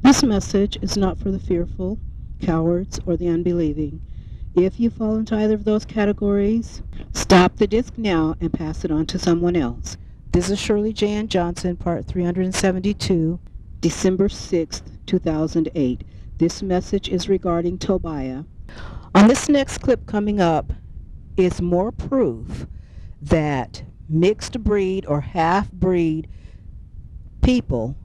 This message is not for the fearful, cowards, or the unbelieving. If you fall into either of those categories, stop the disc now and pass it on to someone else. This is Shirley Jan Johnson, part 372, December 6th, 2008. This message is regarding Tobiah. On this next clip coming up is more proof that mixed breed or half-breed people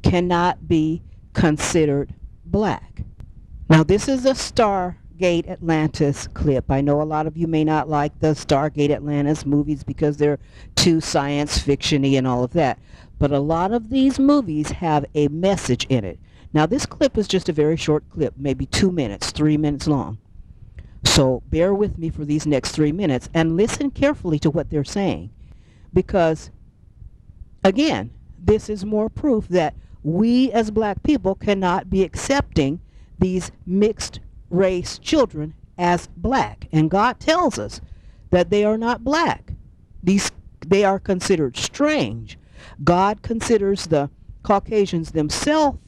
cannot be considered black. Now this is a Stargate Atlantis clip. I know a lot of you may not like the Stargate Atlantis movies because they're too science fiction-y and all of that. But a lot of these movies have a message in it. Now this clip is just a very short clip, maybe 2 minutes, 3 minutes long. So bear with me for these next 3 minutes and listen carefully to what they're saying. Because, again, this is more proof that we as black people cannot be accepting these mixed race children as black. And God tells us that they are not black. They are considered strange. God considers the Caucasians themselves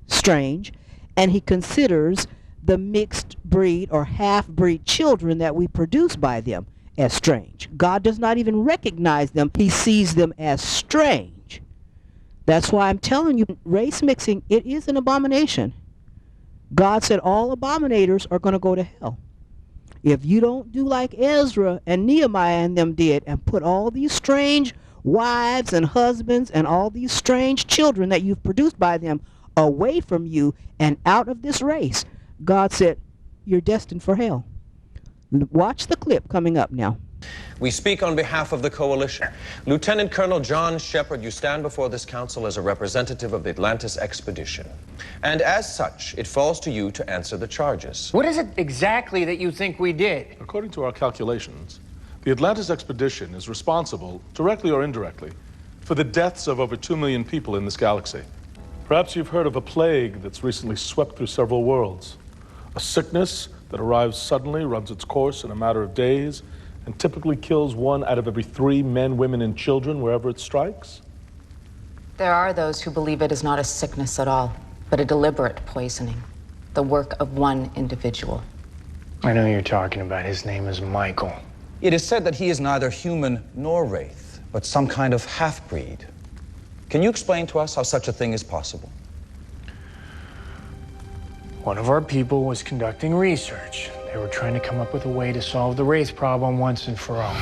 strange, and he considers the mixed breed or half-breed children that we produce by them as strange. God does not even recognize them. He sees them as strange. That's why I'm telling you, race mixing, it is an abomination. God said all abominators are going to go to hell. If you don't do like Ezra and Nehemiah and them did and put all these strange wives and husbands and all these strange children that you've produced by them away from you and out of this race, God said, you're destined for hell. Watch the clip coming up now. We speak on behalf of the coalition. Lieutenant Colonel John Shepard, you stand before this council as a representative of the Atlantis expedition. And as such, it falls to you to answer the charges. What is it exactly that you think we did? According to our calculations, the Atlantis expedition is responsible, directly or indirectly, for the deaths of over 2 million people in this galaxy. Perhaps you've heard of a plague that's recently swept through several worlds. A sickness that arrives suddenly, runs its course in a matter of days, and typically kills 1 out of every 3 men, women, and children wherever it strikes? There are those who believe it is not a sickness at all, but a deliberate poisoning, the work of one individual. I know who you're talking about. His name is Michael. It is said that he is neither human nor wraith, but some kind of half-breed. Can you explain to us how such a thing is possible? One of our people was conducting research. They were trying to come up with a way to solve the race problem once and for all.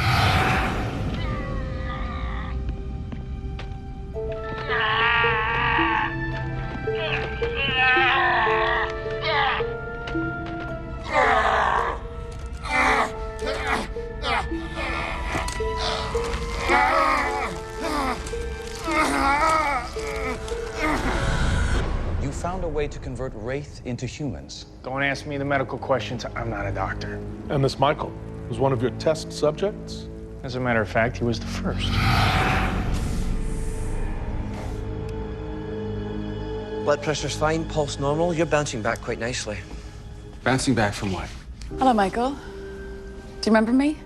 You found a way to convert wraith into humans. Don't ask me the medical questions. I'm not a doctor. And this Michael was one of your test subjects? As a matter of fact, he was the first. Blood pressure's fine, pulse normal. You're bouncing back quite nicely. Bouncing back from what? Hello, Michael. Do you remember me?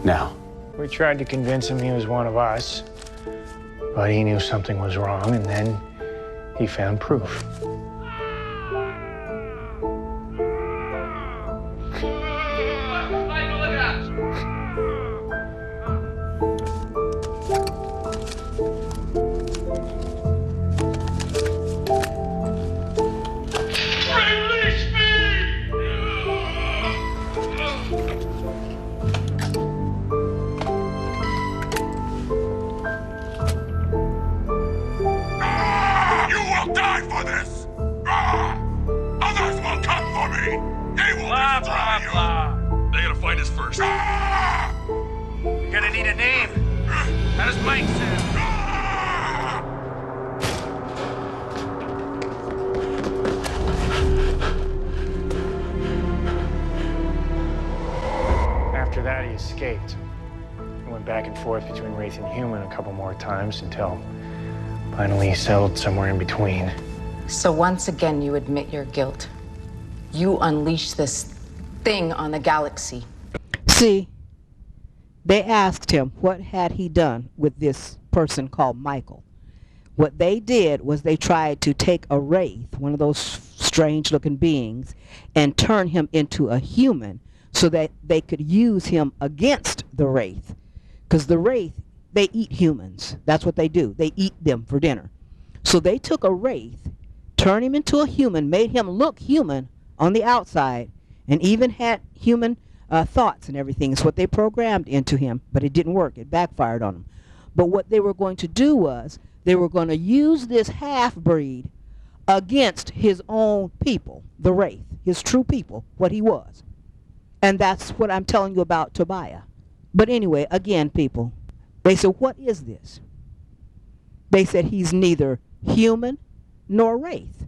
No. We tried to convince him he was one of us, but he knew something was wrong, and then he found proof. First. You're gonna need a name. How does Mike sound? After that, he escaped. He went back and forth between Wraith and Human a couple more times until finally he settled somewhere in between. So once again, you admit your guilt. You unleashed this thing on the galaxy. See, they asked him what had he done with this person called Michael. What they did was they tried to take a wraith, one of those strange looking beings, and turn him into a human so that they could use him against the wraith. Because the wraith, they eat humans. That's what they do. They eat them for dinner. So they took a wraith, turned him into a human, made him look human on the outside, and even had human thoughts and everything. It's what they programmed into him, but it didn't work. It backfired on him. But what they were going to do was they were going to use this half-breed against his own people, the wraith, his true people, what he was. And that's what I'm telling you about Tobiah. But anyway, again, people, they said, what is this? They said he's neither human nor wraith.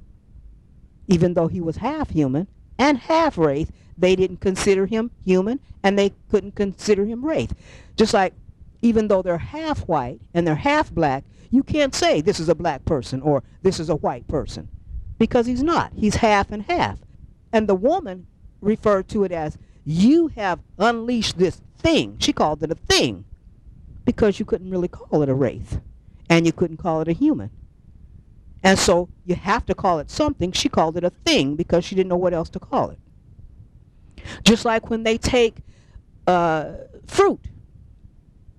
Even though he was half human and half wraith, they didn't consider him human and they couldn't consider him wraith. Just like even though they're half white and they're half black, you can't say this is a black person or this is a white person, because he's not. He's half and half. And the woman referred to it as, you have unleashed this thing. She called it a thing because you couldn't really call it a wraith and you couldn't call it a human. And so you have to call it something. She called it a thing because she didn't know what else to call it. Just like when they take fruit,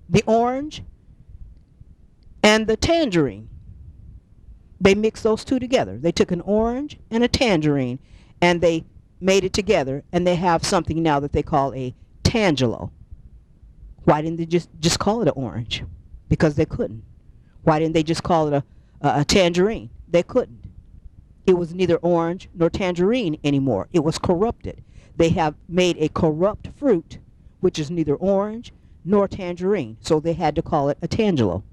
the orange and the tangerine, they mix those two together. They took an orange and a tangerine and they made it together, and they have something now that they call a tangelo. Why didn't they just call it an orange? Because they couldn't. Why didn't they just call it a tangerine? They couldn't. It was neither orange nor tangerine anymore. It was corrupted. They have made a corrupt fruit, which is neither orange nor tangerine. So they had to call it a tangelo.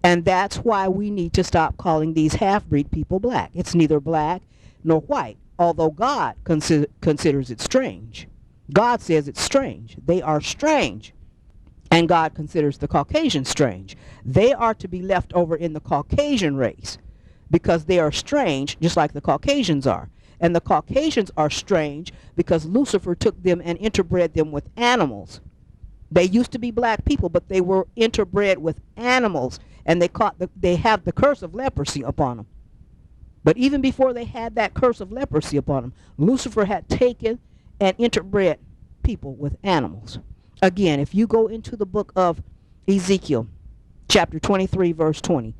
And that's why we need to stop calling these half-breed people black. It's neither black nor white, although God considers it strange. God says it's strange. They are strange. And God considers the Caucasian strange. They are to be left over in the Caucasian race because they are strange just like the Caucasians are. And the Caucasians are strange because Lucifer took them and interbred them with animals. They used to be black people, but they were interbred with animals, and they have the curse of leprosy upon them. But even before they had that curse of leprosy upon them, Lucifer had taken and interbred people with animals. Again, if you go into the book of Ezekiel, chapter 23, verse 20,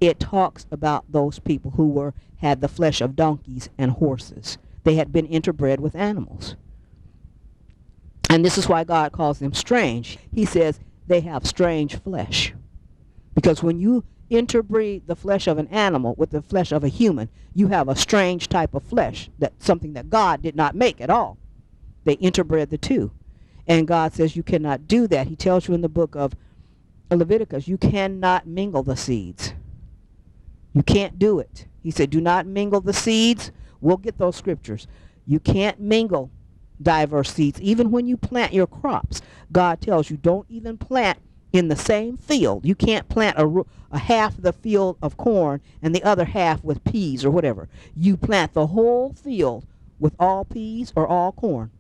it talks about those people who had the flesh of donkeys and horses. They had been interbred with animals. And this is why God calls them strange. He says they have strange flesh. Because when you interbreed the flesh of an animal with the flesh of a human, you have a strange type of flesh, something that God did not make at all. They interbred the two. And God says you cannot do that. He tells you in the book of Leviticus, you cannot mingle the seeds. You can't do it. He said, do not mingle the seeds. We'll get those scriptures. You can't mingle diverse seeds. Even when you plant your crops, God tells you don't even plant in the same field. You can't plant a half of the field of corn and the other half with peas or whatever. You plant the whole field with all peas or all corn.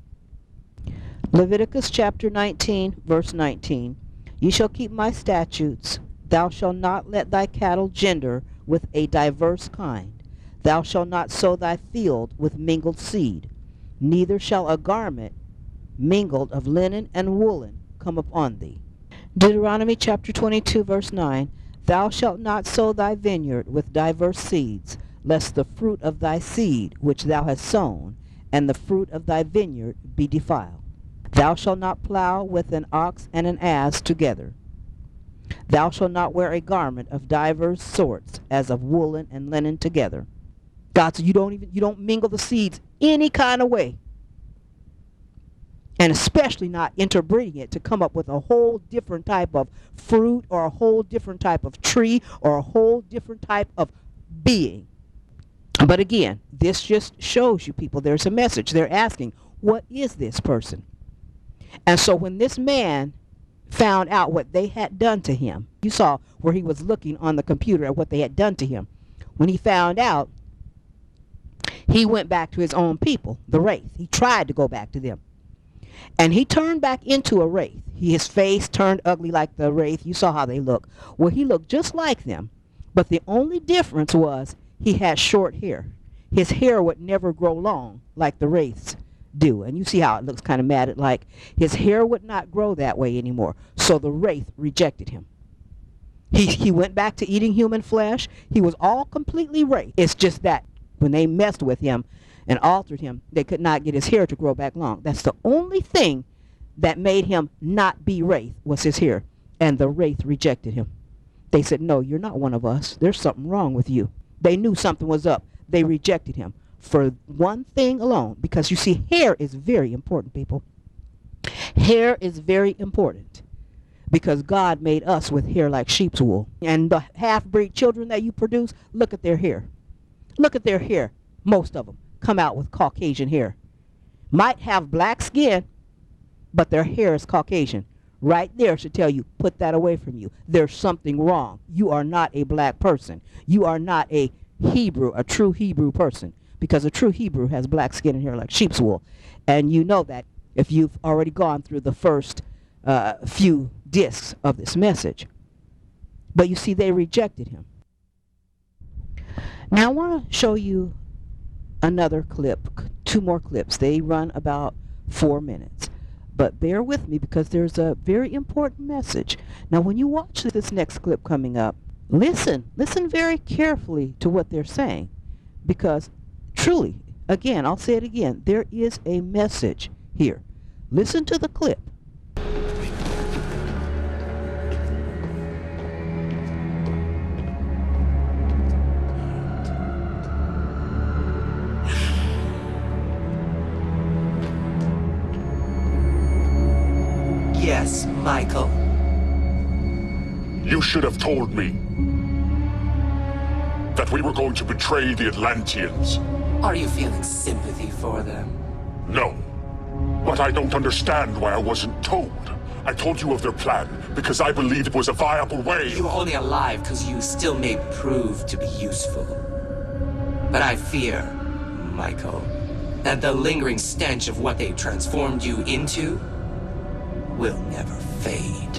Leviticus chapter 19, verse 19. Ye shall keep my statutes. Thou shalt not let thy cattle gender with a diverse kind. Thou shalt not sow thy field with mingled seed. Neither shall a garment mingled of linen and woolen come upon thee. Deuteronomy chapter 22, verse 9. Thou shalt not sow thy vineyard with diverse seeds, lest the fruit of thy seed which thou hast sown, and the fruit of thy vineyard be defiled. Thou shalt not plow with an ox and an ass together. Thou shalt not wear a garment of divers sorts, as of woolen and linen together. God said you don't mingle the seeds any kind of way. And especially not interbreeding it to come up with a whole different type of fruit or a whole different type of tree or a whole different type of being. But again, this just shows you people there's a message. They're asking, what is this person? And so when this man found out what they had done to him, you saw where he was looking on the computer at what they had done to him. When he found out, he went back to his own people, the wraith. He tried to go back to them. And he turned back into a wraith. His face turned ugly like the wraith. You saw how they look. Well, he looked just like them. But the only difference was he had short hair. His hair would never grow long like the wraiths do. And you see how it looks kind of matted, like his hair would not grow that way anymore. So the wraith rejected him. He went back to eating human flesh. He was all completely wraith. It's just that when they messed with him and altered him, they could not get his hair to grow back long. That's the only thing that made him not be wraith, was his hair. And the wraith rejected him. They said, no, you're not one of us. There's something wrong with you. They knew something was up. They rejected him for one thing alone. Because you see, hair is very important, people. Hair is very important. Because God made us with hair like sheep's wool. And the half-breed children that you produce, look at their hair. Look at their hair. Most of them come out with Caucasian hair. Might have black skin, but their hair is Caucasian. Right there should tell you, put that away from you. There's something wrong. You are not a black person. You are not a Hebrew, a true Hebrew person. Because a true Hebrew has black skin and hair like sheep's wool. And you know that if you've already gone through the first few discs of this message. But you see, they rejected him. Now I want to show you another clip, 2 more clips. They run about 4 minutes. But bear with me because there's a very important message. Now when you watch this next clip coming up, listen very carefully to what they're saying. Because truly, again, I'll say it again, there is a message here. Listen to the clip. Yes, Michael. You should have told me that we were going to betray the Atlanteans. Are you feeling sympathy for them? No. But I don't understand why I wasn't told. I told you of their plan because I believed it was a viable way. You were only alive because you still may prove to be useful. But I fear, Michael, that the lingering stench of what they transformed you into will never fade.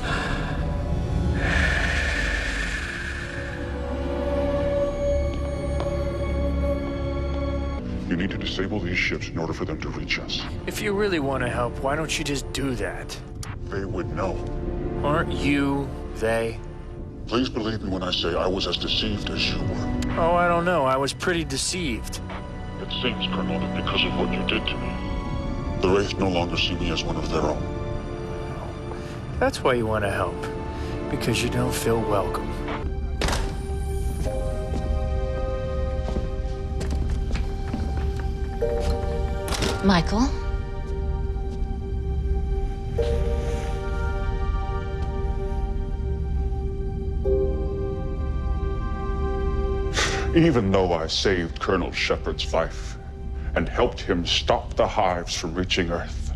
You need to disable these ships in order for them to reach us. If you really want to help, why don't you just do that? They would know. Aren't you they? Please believe me when I say I was as deceived as you were. Oh, I don't know. I was pretty deceived. It seems, Colonel, that because of what you did to me, the Wraith no longer see me as one of their own. That's why you want to help. Because you don't feel welcome. Michael? Even though I saved Colonel Shepard's life and helped him stop the hives from reaching Earth,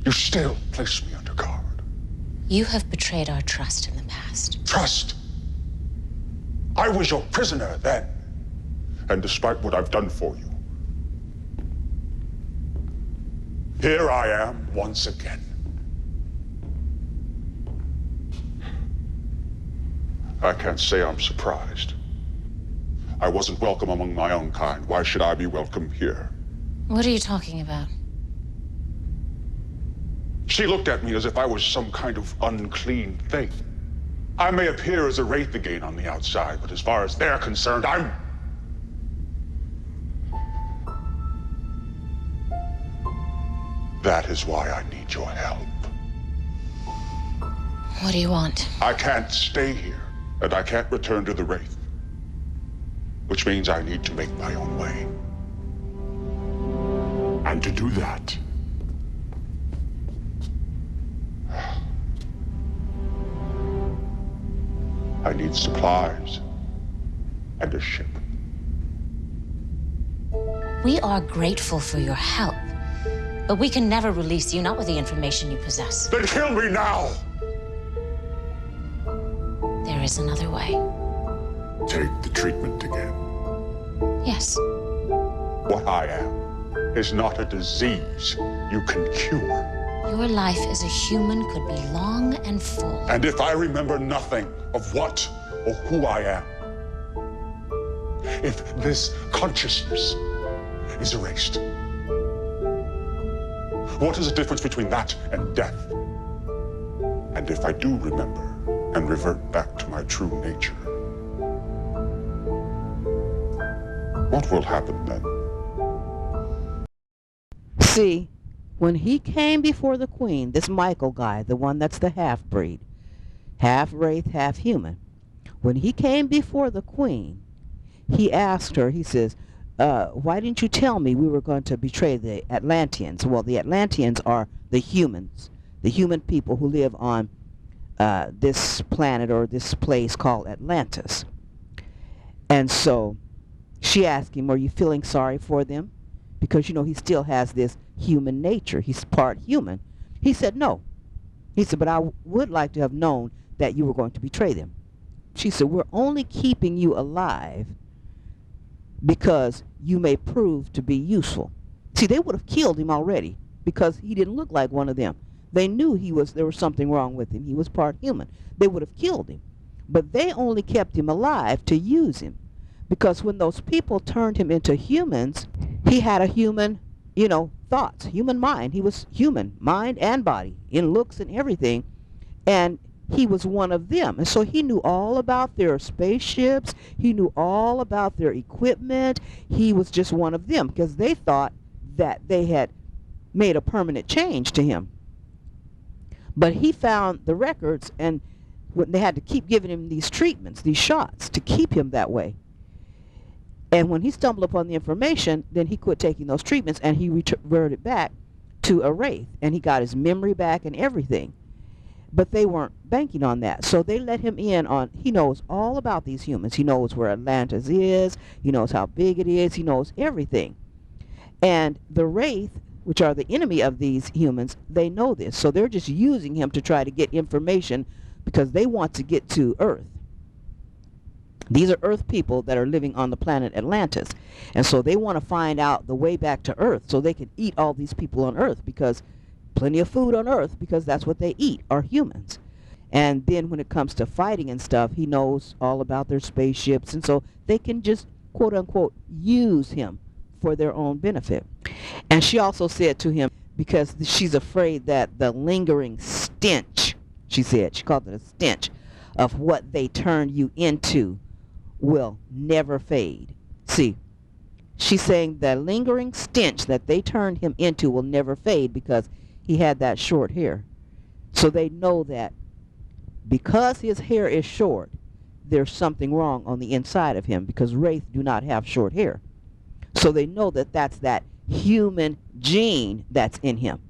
you still place me under guard. You have betrayed our trust in the past. Trust? I was your prisoner then. And despite what I've done for you, here I am once again. I can't say I'm surprised. I wasn't welcome among my own kind. Why should I be welcome here? What are you talking about? She looked at me as if I was some kind of unclean thing. I may appear as a wraith again on the outside, but as far as they're concerned, I'm... That is why I need your help. What do you want? I can't stay here, and I can't return to the Wraith. Which means I need to make my own way. And to do that, I need supplies and a ship. We are grateful for your help, but we can never release you, not with the information you possess. Then kill me now! There is another way. Take the treatment again. Yes. What I am is not a disease you can cure. Your life as a human could be long and full. And if I remember nothing of what or who I am. If this consciousness is erased, what is the difference between that and death? And if I do remember and revert back to my true nature, what will happen then? See, when he came before the queen, this Michael guy, the one that's the half-breed, half wraith, half human, when he came before the queen, he asked her, he says, why didn't you tell me we were going to betray the Atlanteans? Well, the Atlanteans are the humans, the human people who live on this planet or this place called Atlantis. And so she asked him, are you feeling sorry for them? Because, you know, he still has this human nature. He's part human. He said, no. He said, but I would like to have known that you were going to betray them. She said, we're only keeping you alive because you may prove to be useful. See, they would have killed him already because he didn't look like one of them. They knew there was something wrong with him. He was part human. They would have killed him. But they only kept him alive to use him. Because when those people turned him into humans, he had a human, you know, thoughts, human mind. He was human, mind and body, in looks and everything. And he was one of them. And so he knew all about their spaceships. He knew all about their equipment. He was just one of them because they thought that they had made a permanent change to him. But he found the records, and they had to keep giving him these treatments, these shots, to keep him that way. And when he stumbled upon the information, then he quit taking those treatments, and he reverted back to a wraith, and he got his memory back and everything. But they weren't banking on that. So they let him in on, he knows all about these humans. He knows where Atlantis is. He knows how big it is. He knows everything. And the wraith, which are the enemy of these humans, they know this. So they're just using him to try to get information because they want to get to Earth. These are Earth people that are living on the planet Atlantis. And so they want to find out the way back to Earth so they can eat all these people on Earth, because plenty of food on Earth, because that's what they eat, are humans. And then when it comes to fighting and stuff, he knows all about their spaceships, and so they can just, quote unquote, use him for their own benefit. And she also said to him, because she's afraid that the lingering stench, she said, she called it a stench, of what they turned you into will never fade. See, she's saying the lingering stench that they turned him into will never fade because he had that short hair. So they know that because his hair is short, there's something wrong on the inside of him, because wraith do not have short hair. So they know that that's that human gene that's in him.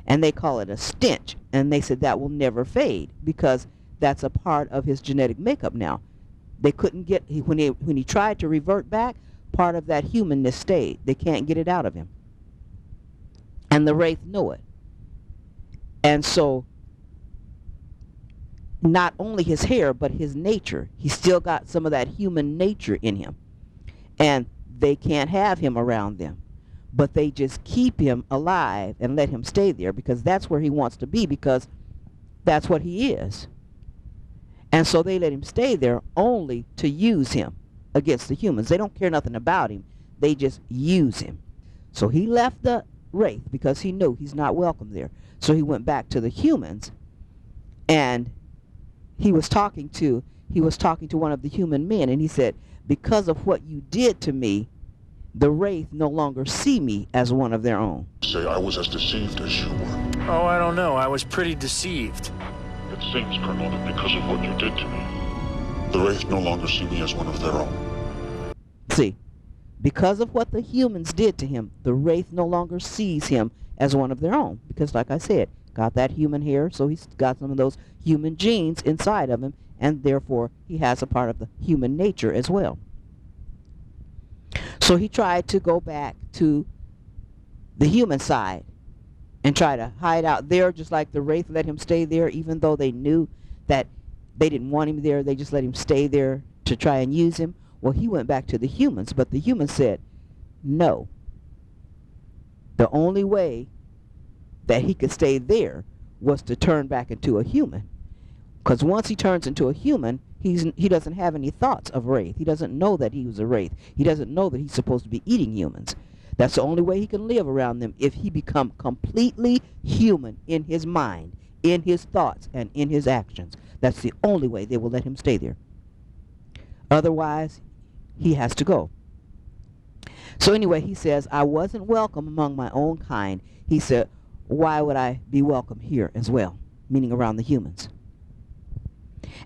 And they call it a stench. And they said that will never fade because that's a part of his genetic makeup now. They couldn't get, when he tried to revert back, part of that humanness stayed. They can't get it out of him. And the wraith know it. And so not only his hair, but his nature. He's still got some of that human nature in him. And they can't have him around them. But they just keep him alive and let him stay there because that's where he wants to be, because that's what he is. And so they let him stay there only to use him against the humans. They don't care nothing about him. They just use him. So he left the wraith because he knew he's not welcome there. So he went back to the humans, and he was talking to one of the human men, and he said, because of what you did to me, the wraith no longer see me as one of their own. Say I was as deceived as you were. Oh, I don't know. I was pretty deceived. It seems, Colonel, that because of what you did to me, the wraith no longer see me as one of their own. See, because of what the humans did to him, the wraith no longer sees him as one of their own. Because, like I said, got that human hair, so he's got some of those human genes inside of him, and therefore he has a part of the human nature as well. So he tried to go back to the human side and try to hide out there, just like the wraith let him stay there, even though they knew that they didn't want him there. They just let him stay there to try and use him. Well, he went back to the humans, but the humans said no. The only way that he could stay there was to turn back into a human. Because once he turns into a human, he doesn't have any thoughts of wraith. He doesn't know that he was a wraith. He doesn't know that he's supposed to be eating humans. That's the only way he can live around them, if he become completely human in his mind, in his thoughts, and in his actions. That's the only way they will let him stay there. Otherwise, he has to go. So anyway, he says, I wasn't welcome among my own kind. He said, why would I be welcome here as well? Meaning around the humans.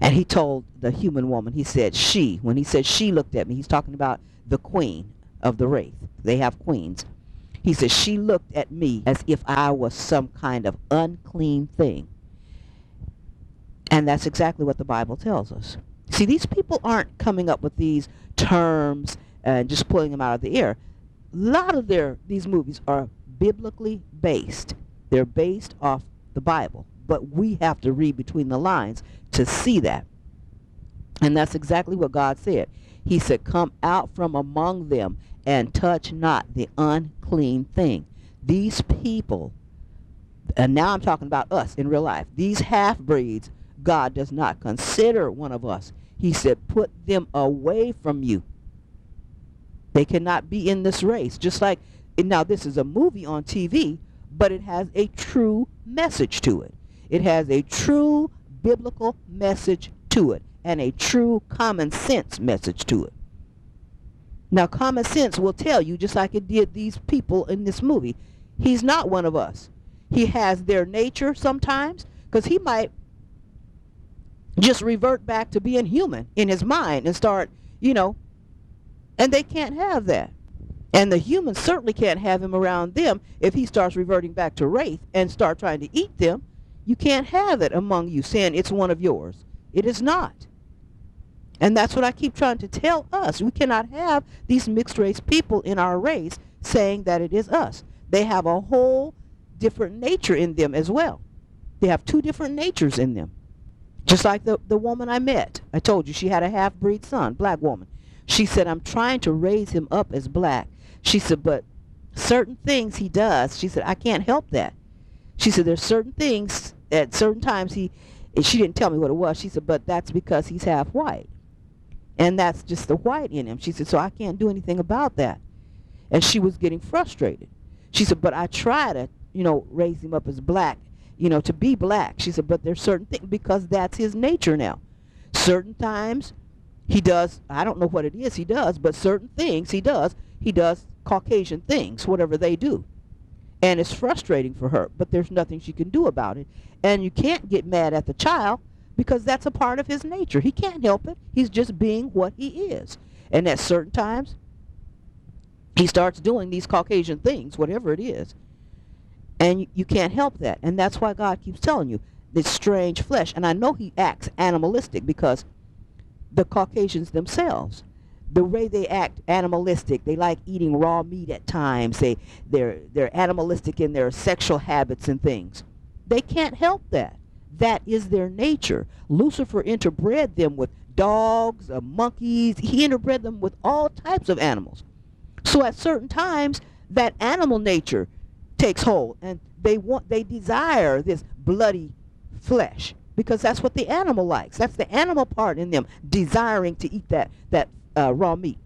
And he told the human woman, he said, she. When he said she looked at me, he's talking about the queen of the wraith. They have queens. He said, she looked at me as if I was some kind of unclean thing. And that's exactly what the Bible tells us. See, these people aren't coming up with these terms and just pulling them out of the air. A lot of these movies are biblically based. They're based off the Bible. But we have to read between the lines to see that. And that's exactly what God said. He said, come out from among them and touch not the unclean thing. These people, and now I'm talking about us in real life, these half-breeds, God does not consider one of us. He said, put them away from you. They cannot be in this race. Just like, now this is a movie on TV, but it has a true message to it. It has a true biblical message to it, and a true common sense message to it. Now, common sense will tell you, just like it did these people in this movie, he's not one of us. He has their nature sometimes, because he might just revert back to being human in his mind and start, and they can't have that. And the humans certainly can't have him around them if he starts reverting back to wraith and start trying to eat them. You can't have it among you saying it's one of yours. It is not. And that's what I keep trying to tell us. We cannot have these mixed race people in our race saying that it is us. They have a whole different nature in them as well. They have two different natures in them. Just like the woman I met. I told you she had a half-breed son, black woman. She said, I'm trying to raise him up as black. She said, but certain things he does, she said, I can't help that. She said, there's certain things at certain times she didn't tell me what it was. She said, but that's because he's half white. And that's just the white in him. She said, so I can't do anything about that. And she was getting frustrated. She said, but I try to, raise him up as black, to be black. She said, but there's certain things, because that's his nature now. Certain times he does, I don't know what it is he does, but certain things he does Caucasian things, whatever they do. And it's frustrating for her, but there's nothing she can do about it. And you can't get mad at the child, because that's a part of his nature. He can't help it. He's just being what he is. And at certain times, he starts doing these Caucasian things, whatever it is. And you can't help that. And that's why God keeps telling you, this strange flesh. And I know he acts animalistic, because the Caucasians themselves, the way they act animalistic, they like eating raw meat at times. They're animalistic in their sexual habits and things. They can't help that. That is their nature. Lucifer interbred them with dogs, monkeys. He interbred them with all types of animals. So at certain times, that animal nature takes hold, and they desire this bloody flesh, because that's what the animal likes. That's the animal part in them, desiring to eat that raw meat.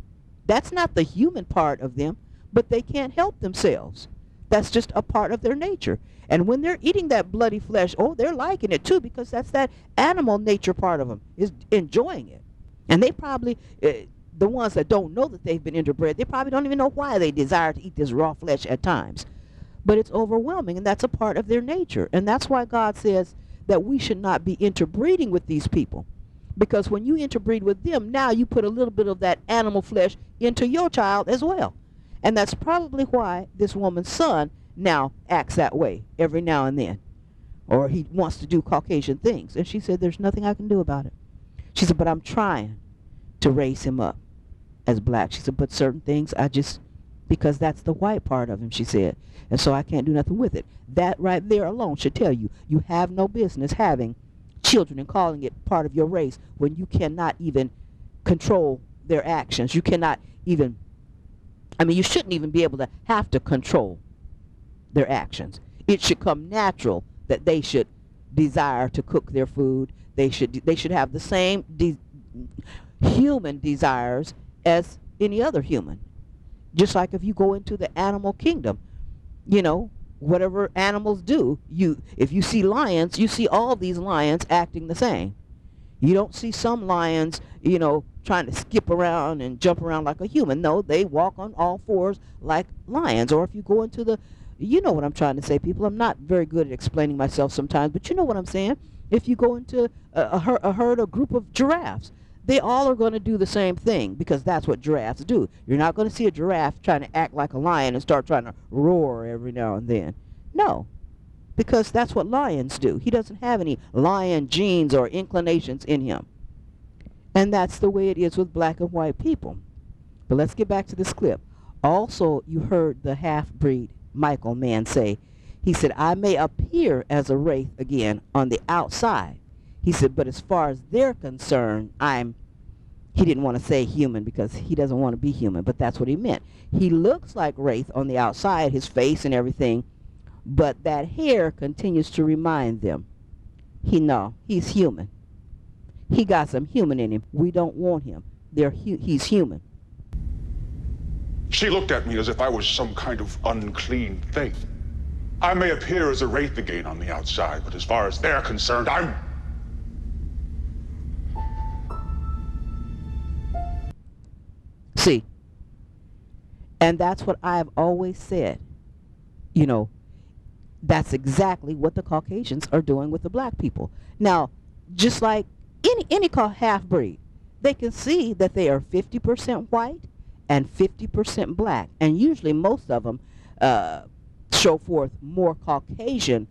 That's not the human part of them, but they can't help themselves. That's just a part of their nature. And when they're eating that bloody flesh, they're liking it too, because that's that animal nature part of them is enjoying it. And they probably, the ones that don't know that they've been interbred, they probably don't even know why they desire to eat this raw flesh at times. But it's overwhelming, and that's a part of their nature. And that's why God says that we should not be interbreeding with these people. Because when you interbreed with them, now you put a little bit of that animal flesh into your child as well. And that's probably why this woman's son now acts that way every now and then. Or he wants to do Caucasian things. And she said, there's nothing I can do about it. She said, but I'm trying to raise him up as black. She said, but certain things because that's the white part of him, she said. And so I can't do nothing with it. That right there alone should tell you, you have no business having children and calling it part of your race when you cannot even control their actions. You cannot even, you shouldn't even be able to have to control their actions. It should come natural that they should desire to cook their food. They should have the same human desires as any other human. Just like if you go into the animal kingdom, you know, whatever animals do, if you see lions, you see all these lions acting the same. You don't see some lions, you know, trying to skip around and jump around like a human. No, they walk on all fours like lions. Or if you go into the, you know what I'm trying to say, people. I'm not very good at explaining myself sometimes, but you know what I'm saying. If you go into a group of giraffes, they all are going to do the same thing because that's what giraffes do. You're not going to see a giraffe trying to act like a lion and start trying to roar every now and then. No, because that's what lions do. He doesn't have any lion genes or inclinations in him. And that's the way it is with black and white people. But let's get back to this clip. Also, you heard the half-breed Michael man say, he said, I may appear as a wraith again on the outside. He said, but as far as they're concerned, he didn't want to say human because he doesn't want to be human, but that's what he meant. He looks like wraith on the outside, his face and everything, but that hair continues to remind them, he's human. He got some human in him. We don't want him. He's human. She looked at me as if I was some kind of unclean thing. I may appear as a wraith again on the outside, but as far as they're concerned, I'm... See, and that's what I've always said. You know, that's exactly what the Caucasians are doing with the black people. Now, just like any half-breed, they can see that they are 50% white and 50% black, and usually most of them show forth more Caucasian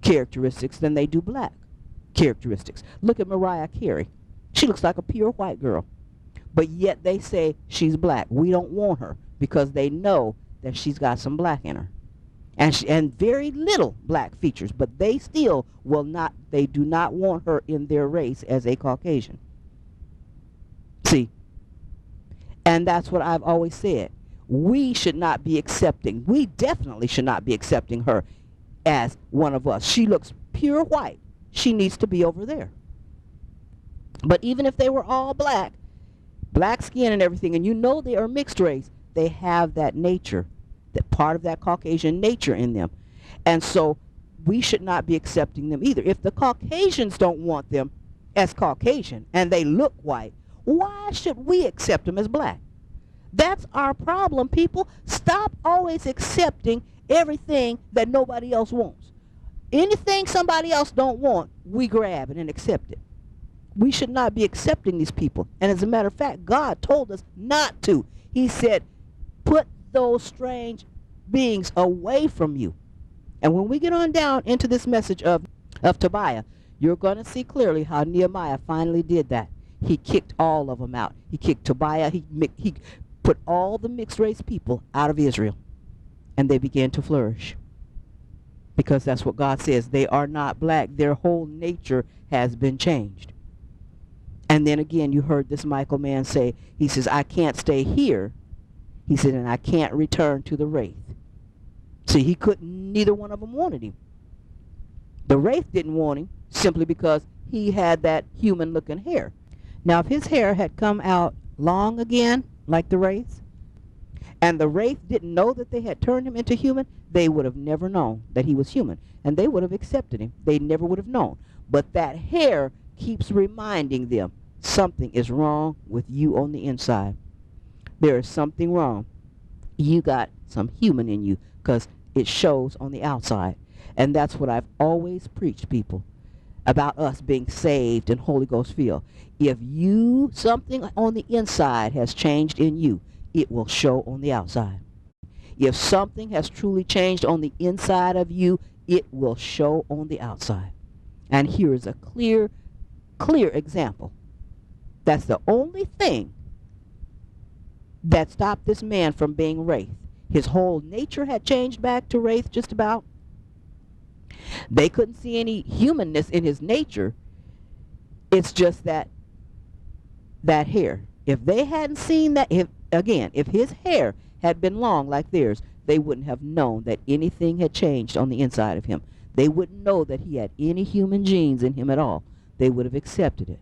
characteristics than they do black characteristics. Look at Mariah Carey. She looks like a pure white girl, but yet they say she's black. We don't want her because they know that she's got some black in her, and very little black features, but they still will not, they do not want her in their race as a Caucasian. See, and that's what I've always said. We should not be accepting, we definitely should not be accepting her as one of us. She looks pure white. She needs to be over there. But even if they were all black skin and everything, and you know they are mixed race, they have that nature, that part of that Caucasian nature in them. And so we should not be accepting them either. If the Caucasians don't want them as Caucasian and they look white, why should we accept them as black? That's our problem, people. Stop always accepting everything that nobody else wants. Anything somebody else don't want, we grab it and accept it. We should not be accepting these people. And as a matter of fact, God told us not to. He said, put those strange beings away from you. And when we get on down into this message of Tobiah, you're going to see clearly how Nehemiah finally did that. He kicked all of them out. He kicked Tobiah. He put all the mixed race people out of Israel. And they began to flourish. Because that's what God says. They are not black. Their whole nature has been changed. And then again, you heard this Michael man say, he says, I can't stay here. He said, and I can't return to the wraith. See, he couldn't, neither one of them wanted him. The wraith didn't want him simply because he had that human-looking hair. Now, if his hair had come out long again, like the wraith, and the wraith didn't know that they had turned him into human, they would have never known that he was human. And they would have accepted him. They never would have known. But that hair keeps reminding them something is wrong with you on the inside. There is something wrong. You got some human in you because it shows on the outside. And that's what I've always preached, people, about us being saved and Holy Ghost filled. If something on the inside has changed in you, it will show on the outside. If something has truly changed on the inside of you, it will show on the outside. And here is a clear example. That's the only thing that stopped this man from being wraith. His whole nature had changed back to wraith just about. They couldn't see any humanness in his nature. It's just that hair. If they hadn't seen that, if his hair had been long like theirs, they wouldn't have known that anything had changed on the inside of him. They wouldn't know that he had any human genes in him at all. They would have accepted it.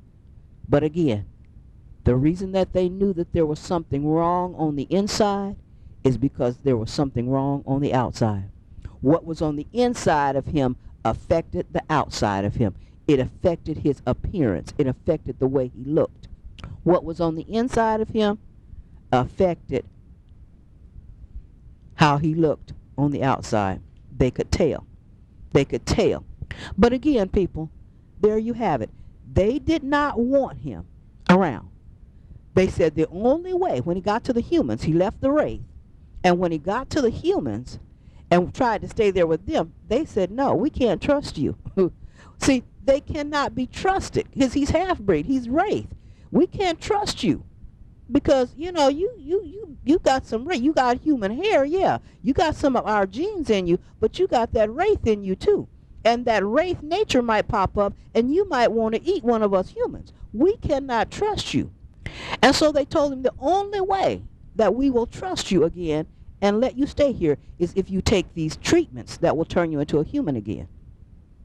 But again, the reason that they knew that there was something wrong on the inside is because there was something wrong on the outside. What was on the inside of him affected the outside of him. It affected his appearance. It affected the way he looked. What was on the inside of him affected how he looked on the outside. They could tell. They could tell. But again, people, there you have it. They did not want him around. They said the only way, when he got to the humans, he left the Wraith, and when he got to the humans and tried to stay there with them, they said, no, we can't trust you. See, they cannot be trusted because he's half-breed. He's Wraith. We can't trust you because, you know, you got some Wraith. You got human hair, yeah. You got some of our genes in you, but you got that Wraith in you too. And that Wraith nature might pop up, and you might want to eat one of us humans. We cannot trust you. And so they told him the only way that we will trust you again and let you stay here is if you take these treatments that will turn you into a human again.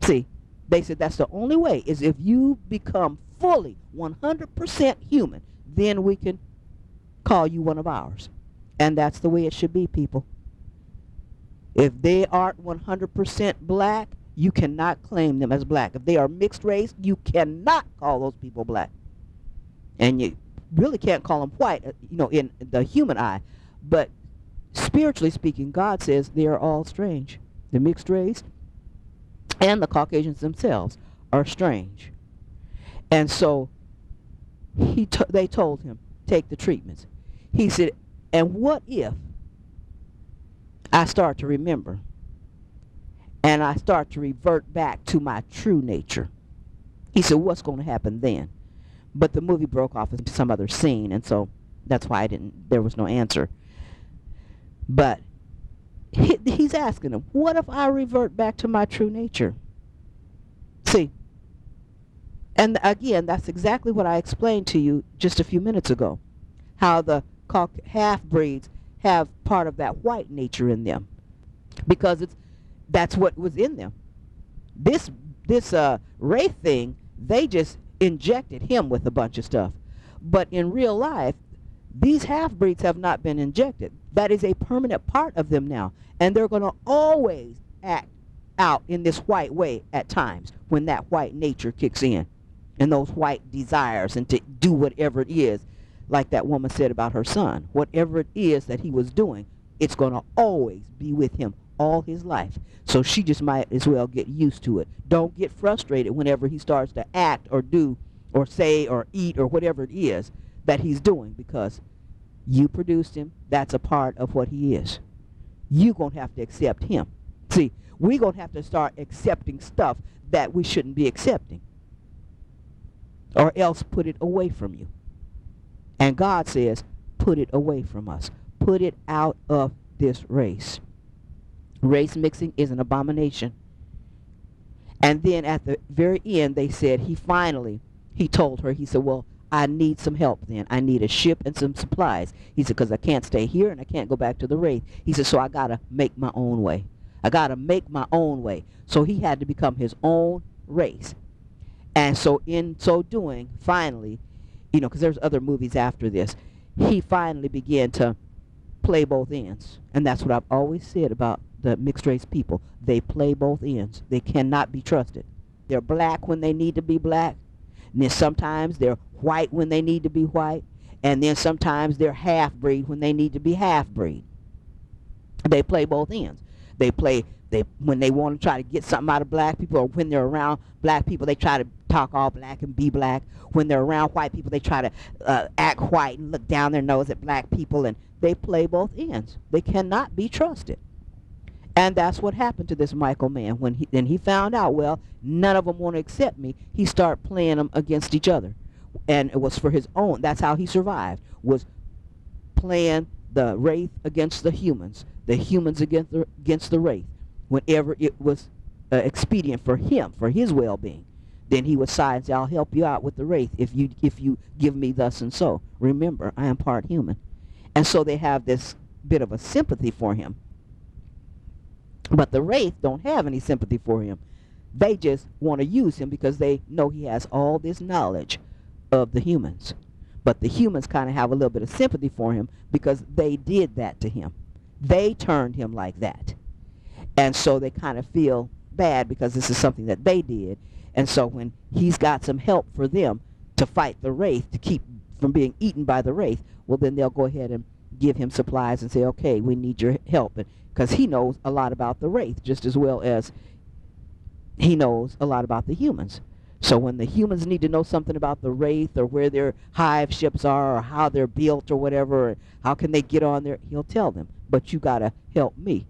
See, they said that's the only way is if you become fully 100% human, then we can call you one of ours. And that's the way it should be, people. If they aren't 100% black, you cannot claim them as black. If they are mixed race, you cannot call those people black. And you really can't call them white, you know, in the human eye. But spiritually speaking, God says they are all strange. The mixed race and the Caucasians themselves are strange. And so they told him, take the treatments. He said, and what if I start to remember and I start to revert back to my true nature? He said, what's going to happen then? But the movie broke off into some other scene, and so that's why there was no answer. But he's asking him, what if I revert back to my true nature? See, and again, that's exactly what I explained to you just a few minutes ago, how the half-breeds have part of that white nature in them, because that's what was in them. This Wraith thing, they just injected him with a bunch of stuff. But in real life, these half-breeds have not been injected. That is a permanent part of them now. And they're going to always act out in this white way at times when that white nature kicks in and those white desires and to do whatever it is, like that woman said about her son. Whatever it is that he was doing, it's going to always be with him all his life. So she just might as well get used to it. Don't get frustrated whenever he starts to act or do or say or eat or whatever it is that he's doing, because you produced him. That's a part of what he is. You're going to have to accept him. See, we're going to have to start accepting stuff that we shouldn't be accepting, or else put it away from you. And God says, put it away from us. Put it out of this race. Race mixing is an abomination. And then at the very end, they said he told her, he said, well, I need some help then. I need a ship and some supplies. He said, because I can't stay here and I can't go back to the Wraith. He said, so I got to make my own way. I got to make my own way. So he had to become his own race. And so in so doing, finally, you know, because there's other movies after this, he finally began to play both ends. And that's what I've always said about the mixed race people. They play both ends. They cannot be trusted. They're black when they need to be black. And then sometimes they're white when they need to be white. And then sometimes they're half-breed when they need to be half-breed. They play both ends. When they want to try to get something out of black people, or when they're around black people, they try to talk all black and be black. When they're around white people, they try to act white and look down their nose at black people, and they play both ends. They cannot be trusted. And that's what happened to this Michael man. When he found out, well, none of them want to accept me, he started playing them against each other. And it was for his own. That's how he survived, was playing the Wraith against the humans against the Wraith, whenever it was expedient for him, for his well-being. Then he would sigh and say, I'll help you out with the Wraith if you give me thus and so. Remember, I am part human. And so they have this bit of a sympathy for him. But the Wraith don't have any sympathy for him. They just want to use him because they know he has all this knowledge of the humans. But the humans kind of have a little bit of sympathy for him because they did that to him. They turned him like that. And so they kind of feel bad because this is something that they did. And so when he's got some help for them to fight the Wraith, to keep from being eaten by the Wraith, well, then they'll go ahead and give him supplies and say, okay, we need your help. Because he knows a lot about the Wraith just as well as he knows a lot about the humans. So when the humans need to know something about the Wraith or where their hive ships are or how they're built or whatever, or how can they get on there, he'll tell them. But you got to help me.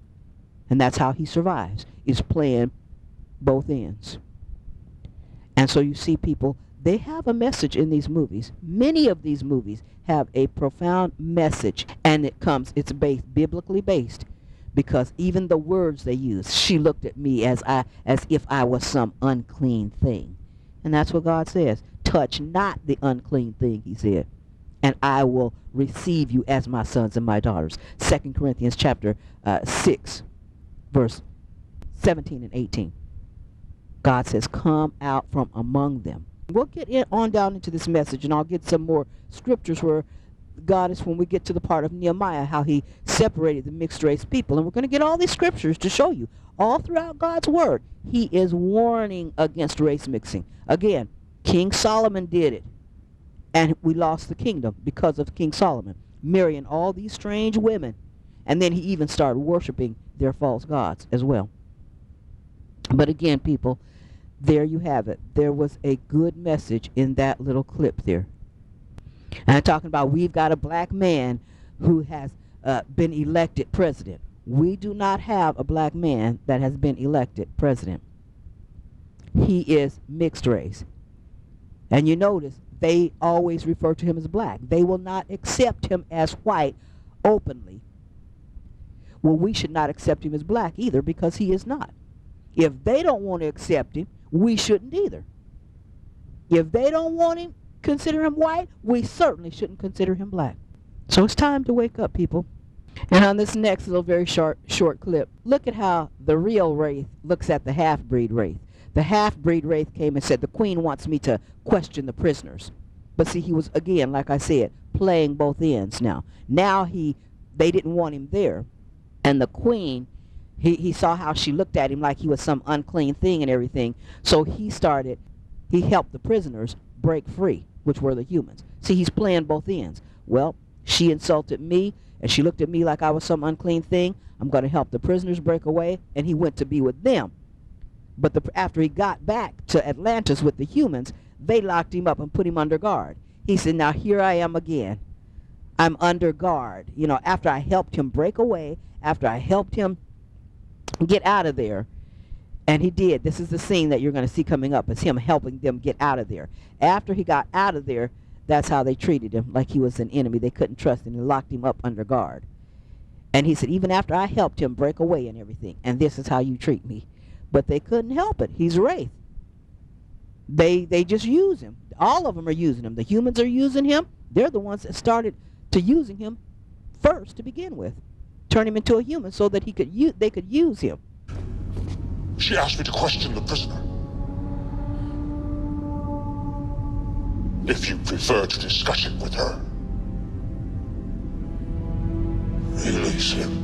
And that's how he survives, is playing both ends. And so you see people, they have a message in these movies. Many of these movies have a profound message, and it's biblically based, because even the words they use, she looked at me as if I was some unclean thing. And that's what God says. Touch not the unclean thing, he said, and I will receive you as my sons and my daughters. 2 Corinthians chapter 6, verse 17 and 18. God says, come out from among them. We'll get on down into this message, and I'll get some more scriptures where God is, when we get to the part of Nehemiah, how he separated the mixed race people. And we're going to get all these scriptures to show you all throughout God's word. He is warning against race mixing. Again, King Solomon did it, and we lost the kingdom because of King Solomon marrying all these strange women. And then he even started worshiping their false gods as well. But again, people, there you have it. There was a good message in that little clip there. And I'm talking about, we've got a black man who has been elected president. We do not have a black man that has been elected president. He is mixed race. And you notice they always refer to him as black. They will not accept him as white openly. Well, we should not accept him as black either, because he is not. If they don't want to accept him, we shouldn't either. If they don't want him, consider him white, we certainly shouldn't consider him black. So it's time to wake up, people. And on this next little very short clip, look at how the real Wraith looks at the half-breed Wraith. The half-breed Wraith came and said, the queen wants me to question the prisoners. But see, he was, again, like I said, playing both ends now. Now they didn't want him there. And the queen, he saw how she looked at him like he was some unclean thing and everything. So he helped the prisoners break free, which were the humans. See, he's playing both ends. Well, she insulted me, and she looked at me like I was some unclean thing. I'm going to help the prisoners break away, and he went to be with them. But after he got back to Atlantis with the humans, they locked him up and put him under guard. He said, now here I am again. I'm under guard. You know, after I helped him break away, after I helped him get out of there, and he did. This is the scene that you're going to see coming up. It's him helping them get out of there. After he got out of there, that's how they treated him, like he was an enemy. They couldn't trust him and locked him up under guard. And he said, even after I helped him break away and everything, and this is how you treat me. But they couldn't help it. He's Wraith. They just use him. All of them are using him. The humans are using him. They're the ones that started to using him first to begin with. Turn him into a human so that they could use him. She asked me to question the prisoner. If you prefer to discuss it with her, release him.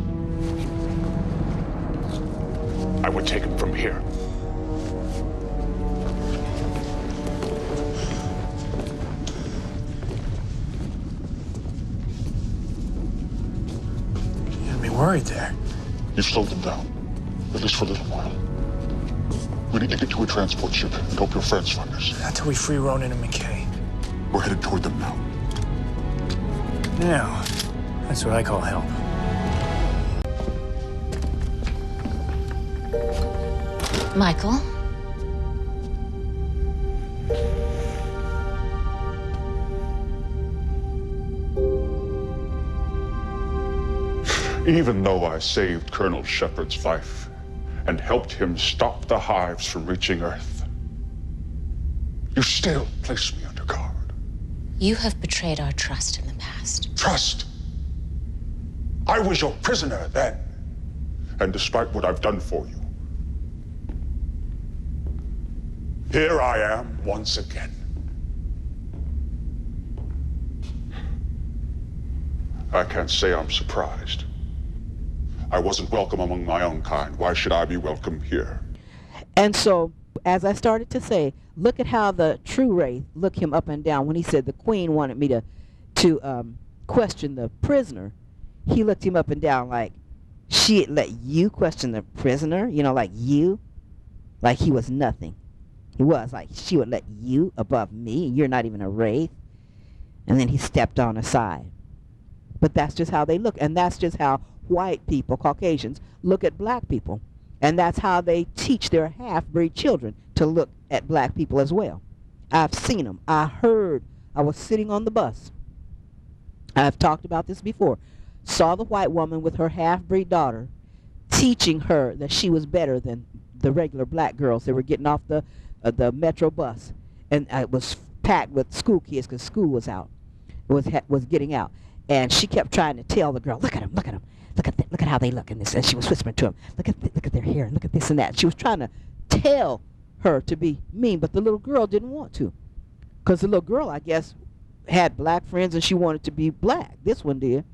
I would take him from here. You had me worried there. You've slowed them down, at least for a little while. We need to get to a transport ship and help your friends find us. Not till we free Ronan and McKay. We're headed toward them now. Now, that's what I call help. Michael? Even though I saved Colonel Shepard's life and helped him stop the hives from reaching Earth, you still place me under guard. You have betrayed our trust in the past. Trust? I was your prisoner then, And despite what I've done for you, here I am once again. I can't say I'm surprised. I wasn't welcome among my own kind. Why should I be welcome here? And so, as I started to say, look at how the true Wraith looked him up and down when he said the Queen wanted me to question the prisoner. He looked him up and down like, she'd let you question the prisoner? You know, like you? Like he was nothing. He was like, she would let you above me? You're not even a Wraith? And then he stepped on aside. But that's just how they look. And that's just how white people, Caucasians, look at black people. And that's how they teach their half-breed children to look at black people as well. I've seen them. I heard. I was sitting on the bus. I've talked about this before. Saw the white woman with her half-breed daughter teaching her that she was better than the regular black girls that were getting off the metro bus. And it was packed with school kids because school was out, was getting out. And she kept trying to tell the girl, look at him, look at him. Look at how they look in this. And she was whispering to him, look at their hair, and look at this and that. She was trying to tell her to be mean, but the little girl didn't want to. Because the little girl, I guess, had black friends and she wanted to be black. This one did.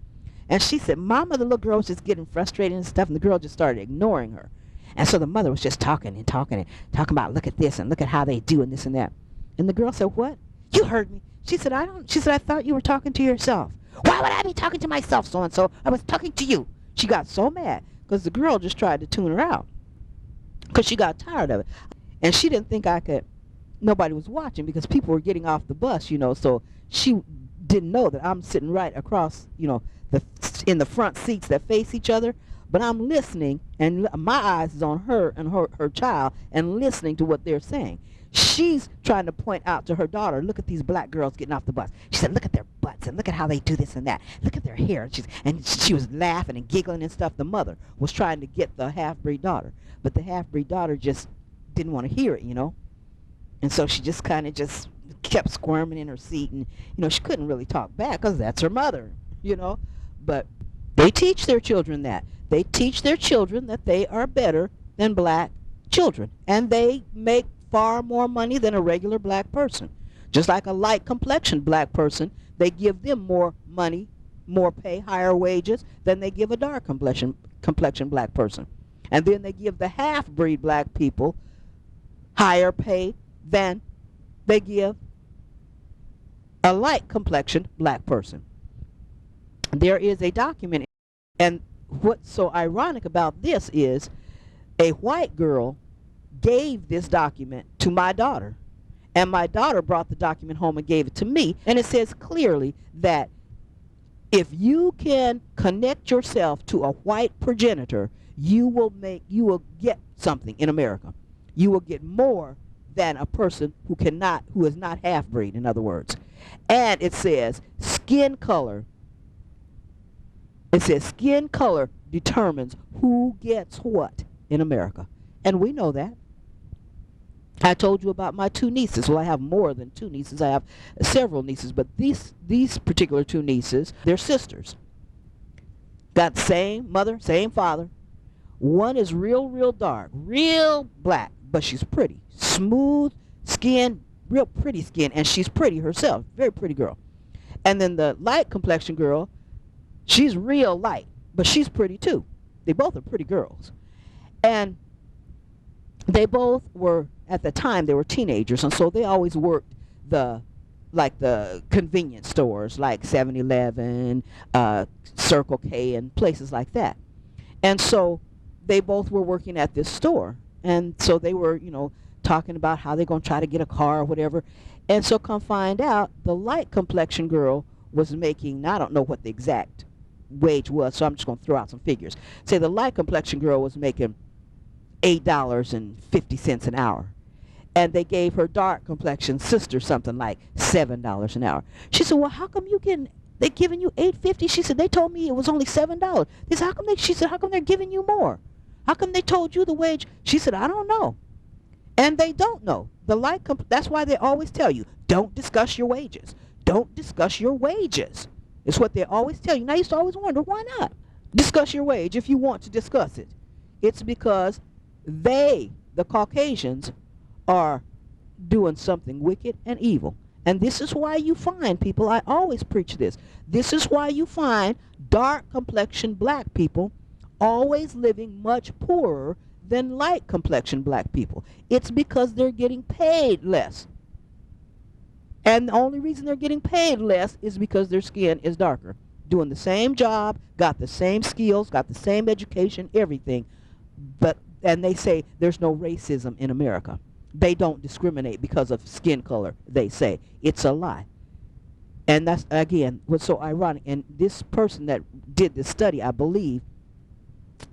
And she said, Mama, the little girl was just getting frustrated and stuff, and the girl just started ignoring her. And so the mother was just talking about look at this and look at how they do and this and that. And the girl said, what? You heard me. She said, I thought you were talking to yourself. Why would I be talking to myself, so-and-so? I was talking to you. She got so mad because the girl just tried to tune her out because she got tired of it. And she didn't think nobody was watching because people were getting off the bus, you know, so she didn't know that I'm sitting right across, you know, in the front seats that face each other. But I'm listening, and my eyes is on her and her child and listening to what they're saying. She's trying to point out to her daughter, look at these black girls getting off the bus. She said, look at their butts and look at how they do this and that. Look at their hair. And she was laughing and giggling and stuff. The mother was trying to get the half-breed daughter. But the half-breed daughter just didn't want to hear it, you know. And so she just kind of just kept squirming in her seat. And, you know, she couldn't really talk back because that's her mother, you know. But they teach their children that. They teach their children that they are better than black children. And they make far more money than a regular black person. Just like a light complexioned black person, they give them more money, more pay, higher wages than they give a dark complexion black person. And then they give the half-breed black people higher pay than they give a light complexioned black person. There is a document, and what's so ironic about this is a white girl gave this document to my daughter, and my daughter brought the document home and gave it to me, and it says clearly that if you can connect yourself to a white progenitor, you will get something in America. You will get more than a person who is not half-breed, in other words. And it says skin color. It says skin color determines who gets what in America. And we know that. I told you about my two nieces. Well, I have more than two nieces. I have several nieces, but these particular two nieces, they're sisters. Got the same mother, same father. One is real dark, real black, but she's pretty. Smooth skin, real pretty skin, and she's pretty herself. Very pretty girl. And then the light complexion girl, she's real light, but she's pretty too. They both are pretty girls. And they both were, at the time, they were teenagers, and so they always worked the convenience stores like 7-Eleven, Circle K, and places like that. And so they both were working at this store. And so they were, you know, talking about how they're going to try to get a car or whatever. And so come find out, the light complexion girl was making, I don't know what the exact wage was, so I'm just going to throw out some figures. Say the light complexion girl was making $8.50 an hour. And they gave her dark complexion sister something like $7 an hour. She said, well, how come they're giving you $8.50? She said, they told me it was only $7. They said, she said, how come they're giving you more? How come they told you the wage? She said, I don't know. And they don't know. That's why they always tell you, don't discuss your wages. Don't discuss your wages. It's what they always tell you. And I used to always wonder, why not? Discuss your wage if you want to discuss it. It's because they, the Caucasians, are doing something wicked and evil. And this is why you find people, I always preach this, this is why you find dark complexioned black people always living much poorer than light complexioned black people. It's because they're getting paid less. And the only reason they're getting paid less is because their skin is darker. Doing the same job, got the same skills, got the same education, everything. And they say there's no racism in America. They don't discriminate because of skin color, they say. It's a lie. And that's, again, what's so ironic. And this person that did this study, I believe,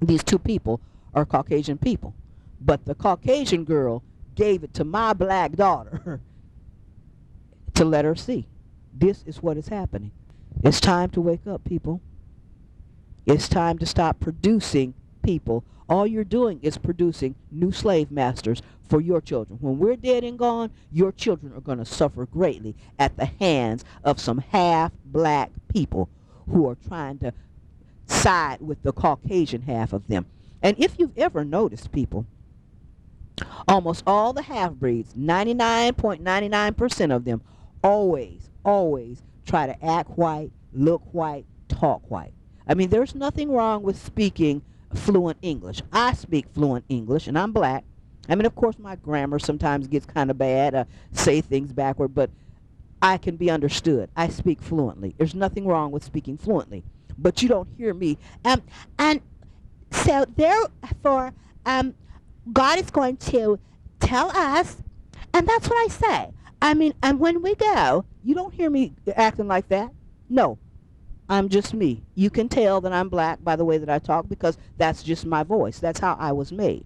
these two people are Caucasian people. But the Caucasian girl gave it to my black daughter to let her see. This is what is happening. It's time to wake up, people. It's time to stop producing people. All you're doing is producing new slave masters for your children. When we're dead and gone, your children are going to suffer greatly at the hands of some half-black people who are trying to side with the Caucasian half of them. And if you've ever noticed, people, almost all the half-breeds, 99.99% of them, always try to act white, look white, talk white. I mean, there's nothing wrong with speaking fluent English. I speak fluent English, and I'm black. I mean, of course, my grammar sometimes gets kind of bad, say things backward, but I can be understood. I speak fluently. There's nothing wrong with speaking fluently. But you don't hear me. And so therefore, God is going to tell us, and that's what I say. I mean, and when we go, you don't hear me acting like that. No, I'm just me. You can tell that I'm black by the way that I talk because that's just my voice. That's how I was made.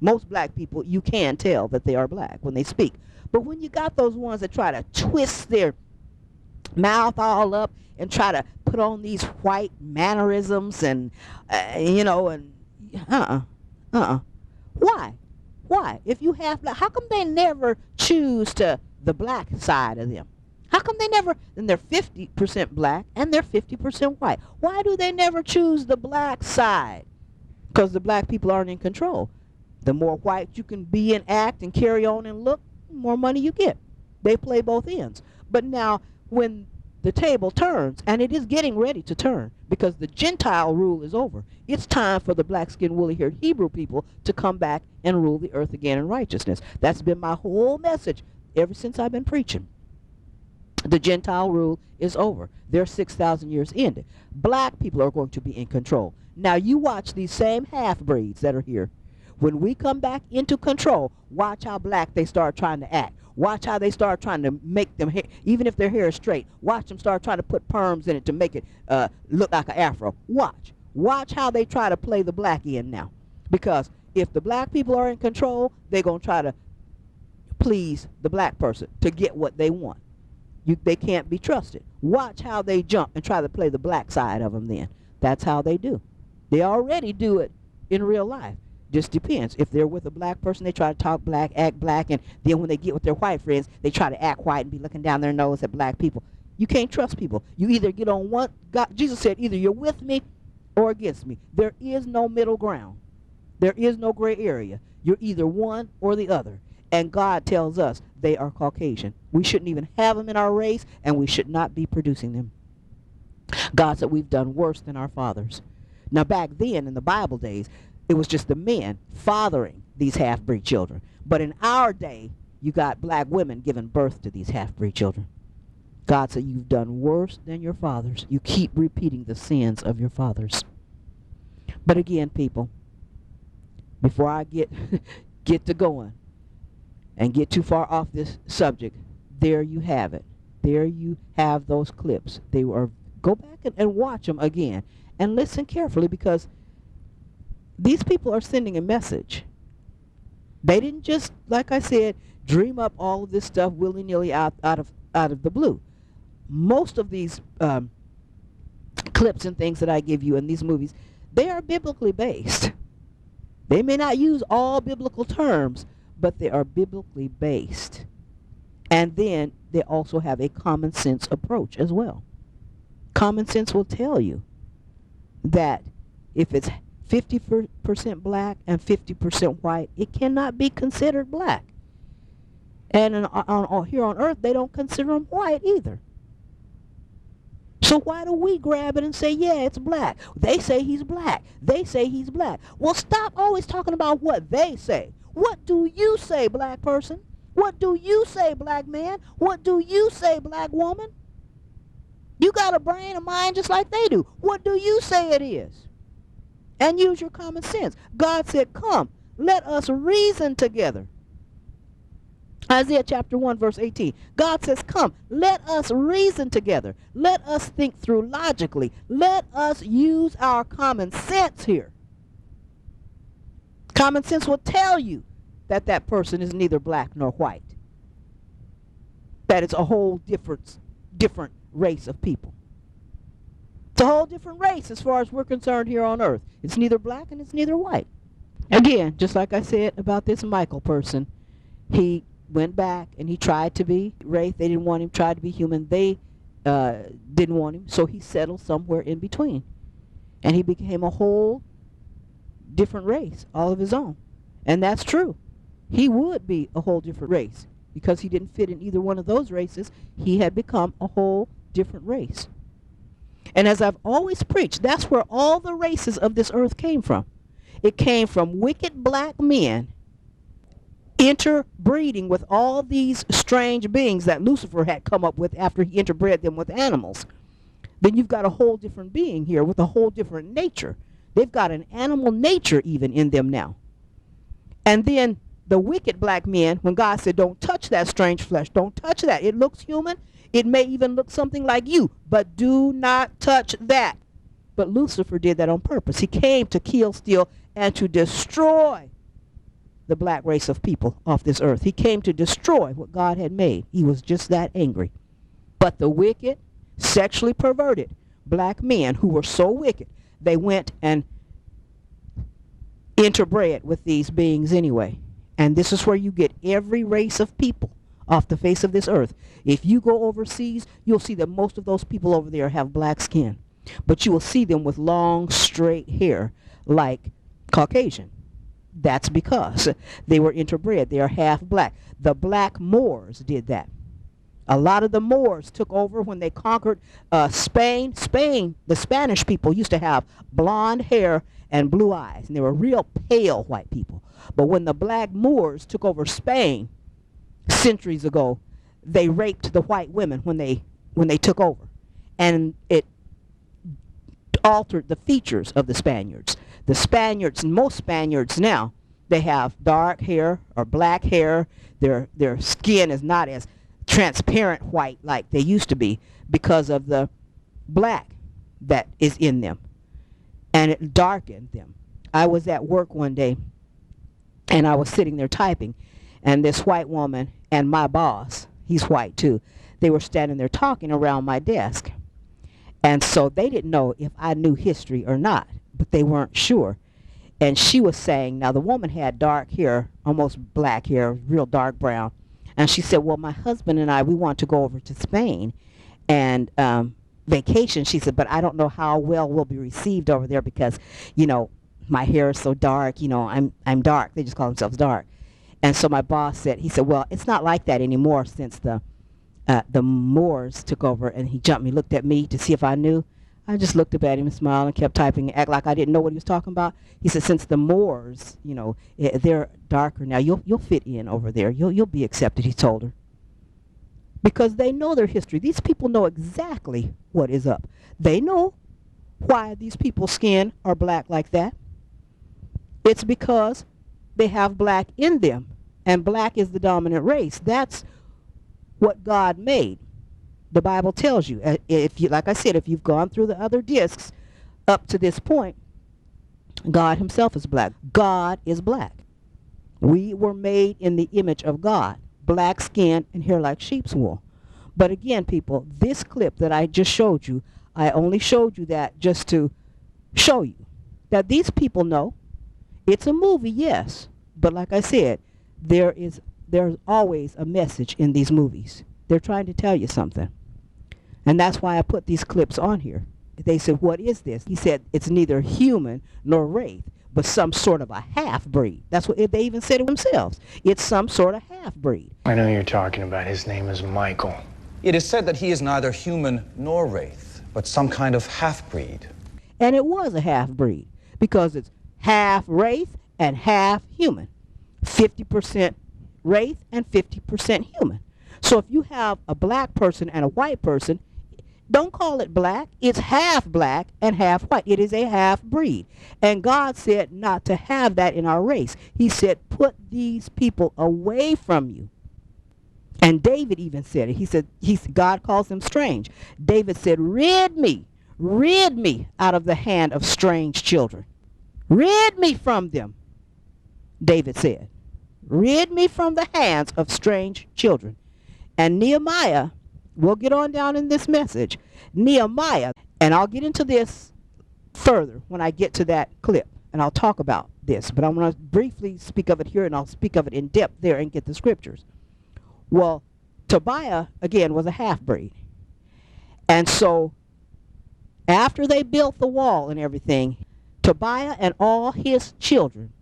Most black people, you can tell that they are black when they speak. But when you got those ones that try to twist their mouth all up and try to put on these white mannerisms and, Why? Why? If you have black, how come they never choose to the black side of them? How come they never, then they're 50% black and they're 50% white. Why do they never choose the black side? Because the black people aren't in control. The more white you can be and act and carry on and look, the more money you get. They play both ends. But now, when the table turns, and it is getting ready to turn, because the Gentile rule is over, it's time for the black-skinned, woolly-haired Hebrew people to come back and rule the earth again in righteousness. That's been my whole message ever since I've been preaching. The Gentile rule is over. They're 6,000 years ended. Black people are going to be in control. Now you watch these same half-breeds that are here. When we come back into control, watch how black they start trying to act. Watch how they start trying to make them hair, even if their hair is straight. Watch them start trying to put perms in it to make it look like an afro. Watch. Watch how they try to play the black end now. Because if the black people are in control, they're going to try to please the black person to get what they want. They can't be trusted. Watch how they jump and try to play the black side of them then. That's how they do. They already do it in real life. Just depends. If they're with a black person, they try to talk black, act black, and then when they get with their white friends, they try to act white and be looking down their nose at black people. You can't trust people. You either get on one, God, Jesus said, either you're with me or against me. There is no middle ground. There is no gray area. You're either one or the other. And God tells us they are Caucasian. We shouldn't even have them in our race, and we should not be producing them. God said we've done worse than our fathers. Now back then, in the Bible days, it was just the men fathering these half-breed children. But in our day, you got black women giving birth to these half-breed children. God said you've done worse than your fathers. You keep repeating the sins of your fathers. But again, people, before I get to going and get too far off this subject, there you have it. There you have those clips. Go back and watch them again and listen carefully, because these people are sending a message. They didn't just, like I said, dream up all of this stuff willy-nilly out of the blue. Most of these clips and things that I give you in these movies, they are biblically based. They may not use all biblical terms, but they are biblically based. And then they also have a common sense approach as well. Common sense will tell you that if it's 50% black and 50% white, it cannot be considered black. And here on Earth, they don't consider them white either. So why do we grab it and say, yeah, it's black? They say he's black. They say he's black. Well, stop always talking about what they say. What do you say, black person? What do you say, black man? What do you say, black woman? You got a brain and mind just like they do. What do you say it is? And use your common sense. God said, come, let us reason together. Isaiah chapter 1, verse 18. God says, come, let us reason together. Let us think through logically. Let us use our common sense here. Common sense will tell you that that person is neither black nor white. That it's a whole different race of people. It's a whole different race as far as we're concerned here on Earth. It's neither black and it's neither white. Again, just like I said about this Michael person, he went back and he tried to be Wraith. They didn't want him. Tried to be human. They didn't want him. So he settled somewhere in between. And he became a whole different race, all of his own. And that's true. He would be a whole different race. Because he didn't fit in either one of those races, he had become a whole different race. And as I've always preached, that's where all the races of this earth came from. It came from wicked black men interbreeding with all these strange beings that Lucifer had come up with after he interbred them with animals. Then you've got a whole different being here with a whole different nature. They've got an animal nature even in them now. And then the wicked black men, when God said, don't touch that strange flesh, don't touch that. It looks human. It may even look something like you, but do not touch that. But Lucifer did that on purpose. He came to kill, steal, and to destroy the black race of people off this earth. He came to destroy what God had made. He was just that angry. But the wicked, sexually perverted black men who were so wicked, they went and interbred with these beings anyway. And this is where you get every race of people off the face of this earth. If you go overseas, you'll see that most of those people over there have black skin. But you will see them with long, straight hair like Caucasian. That's because they were interbred. They are half black. The black Moors did that. A lot of the Moors took over when they conquered Spain. The Spanish people used to have blonde hair and blue eyes, and they were real pale white people. But when the black Moors took over Spain centuries ago, they raped the white women when they took over, and it altered the features of the Spaniards. The Spaniards, most Spaniards now, they have dark hair or black hair. Their skin is not as transparent white like they used to be because of the black that is in them, and it darkened them. I was at work one day and I was sitting there typing, and this white woman and my boss, he's white too, they were standing there talking around my desk. And so they didn't know if I knew history or not, but they weren't sure. And she was saying, now the woman had dark hair, almost black hair, real dark brown. And she said, well, my husband and I, we want to go over to Spain and vacation. She said, but I don't know how well we'll be received over there because, you know, my hair is so dark. You know, I'm dark. They just call themselves dark. And so my boss said, he said, well, it's not like that anymore since the Moors took over. And he jumped me, looked at me to see if I knew. I just looked up at him and smiled and kept typing and act like I didn't know what he was talking about. He said, since the Moors, you know, they're darker now, you'll fit in over there. You'll be accepted, he told her. Because they know their history. These people know exactly what is up. They know why these people's skin are black like that. It's because they have black in them, and black is the dominant race. That's what God made. The Bible tells you, if you, like I said, if you've gone through the other discs up to this point, God himself is black. God is black. We were made in the image of God, black skin and hair like sheep's wool. But again, people, this clip that I just showed you, I only showed you that just to show you that these people know. It's a movie, yes, but like I said, there's always a message in these movies. They're trying to tell you something. And that's why I put these clips on here. They said, what is this? He said, it's neither human nor wraith, but some sort of a half-breed. That's what they even said it themselves. It's some sort of half-breed. I know you're talking about. His name is Michael. It is said that he is neither human nor wraith, but some kind of half-breed. And it was a half-breed because it's half wraith and half human. 50% wraith and 50% human. So if you have a black person and a white person, don't call it black. It's half black and half white. It is a half breed. And God said not to have that in our race. He said, put these people away from you. And David even said it. He said, God calls them strange. David said, rid me out of the hand of strange children. Rid me from them, David said. Rid me from the hands of strange children. And Nehemiah, we'll get on down in this message. Nehemiah, and I'll get into this further when I get to that clip, and I'll talk about this, but I'm going to briefly speak of it here, and I'll speak of it in depth there and get the scriptures. Well, Tobiah, again, was a half-breed. And so after they built the wall and everything, Tobiah and all his children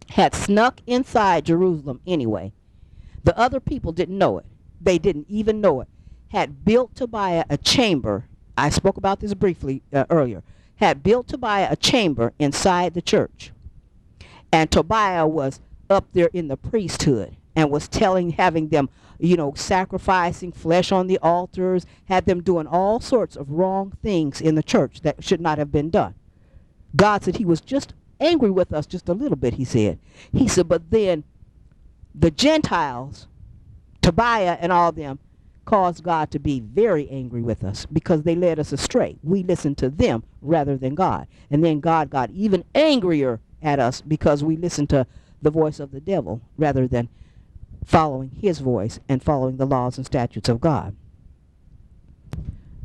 had snuck inside Jerusalem anyway. The other people didn't know it. They didn't even know it. Had built Tobiah a chamber. I spoke about this briefly earlier. Had built Tobiah a chamber inside the church. And Tobiah was up there in the priesthood and was having them, sacrificing flesh on the altars, had them doing all sorts of wrong things in the church that should not have been done. God said he was just angry with us just a little bit, he said. He said, but then the Gentiles, Tobiah and all them, caused God to be very angry with us because they led us astray. We listened to them rather than God. And then God got even angrier at us because we listened to the voice of the devil rather than following his voice and following the laws and statutes of God.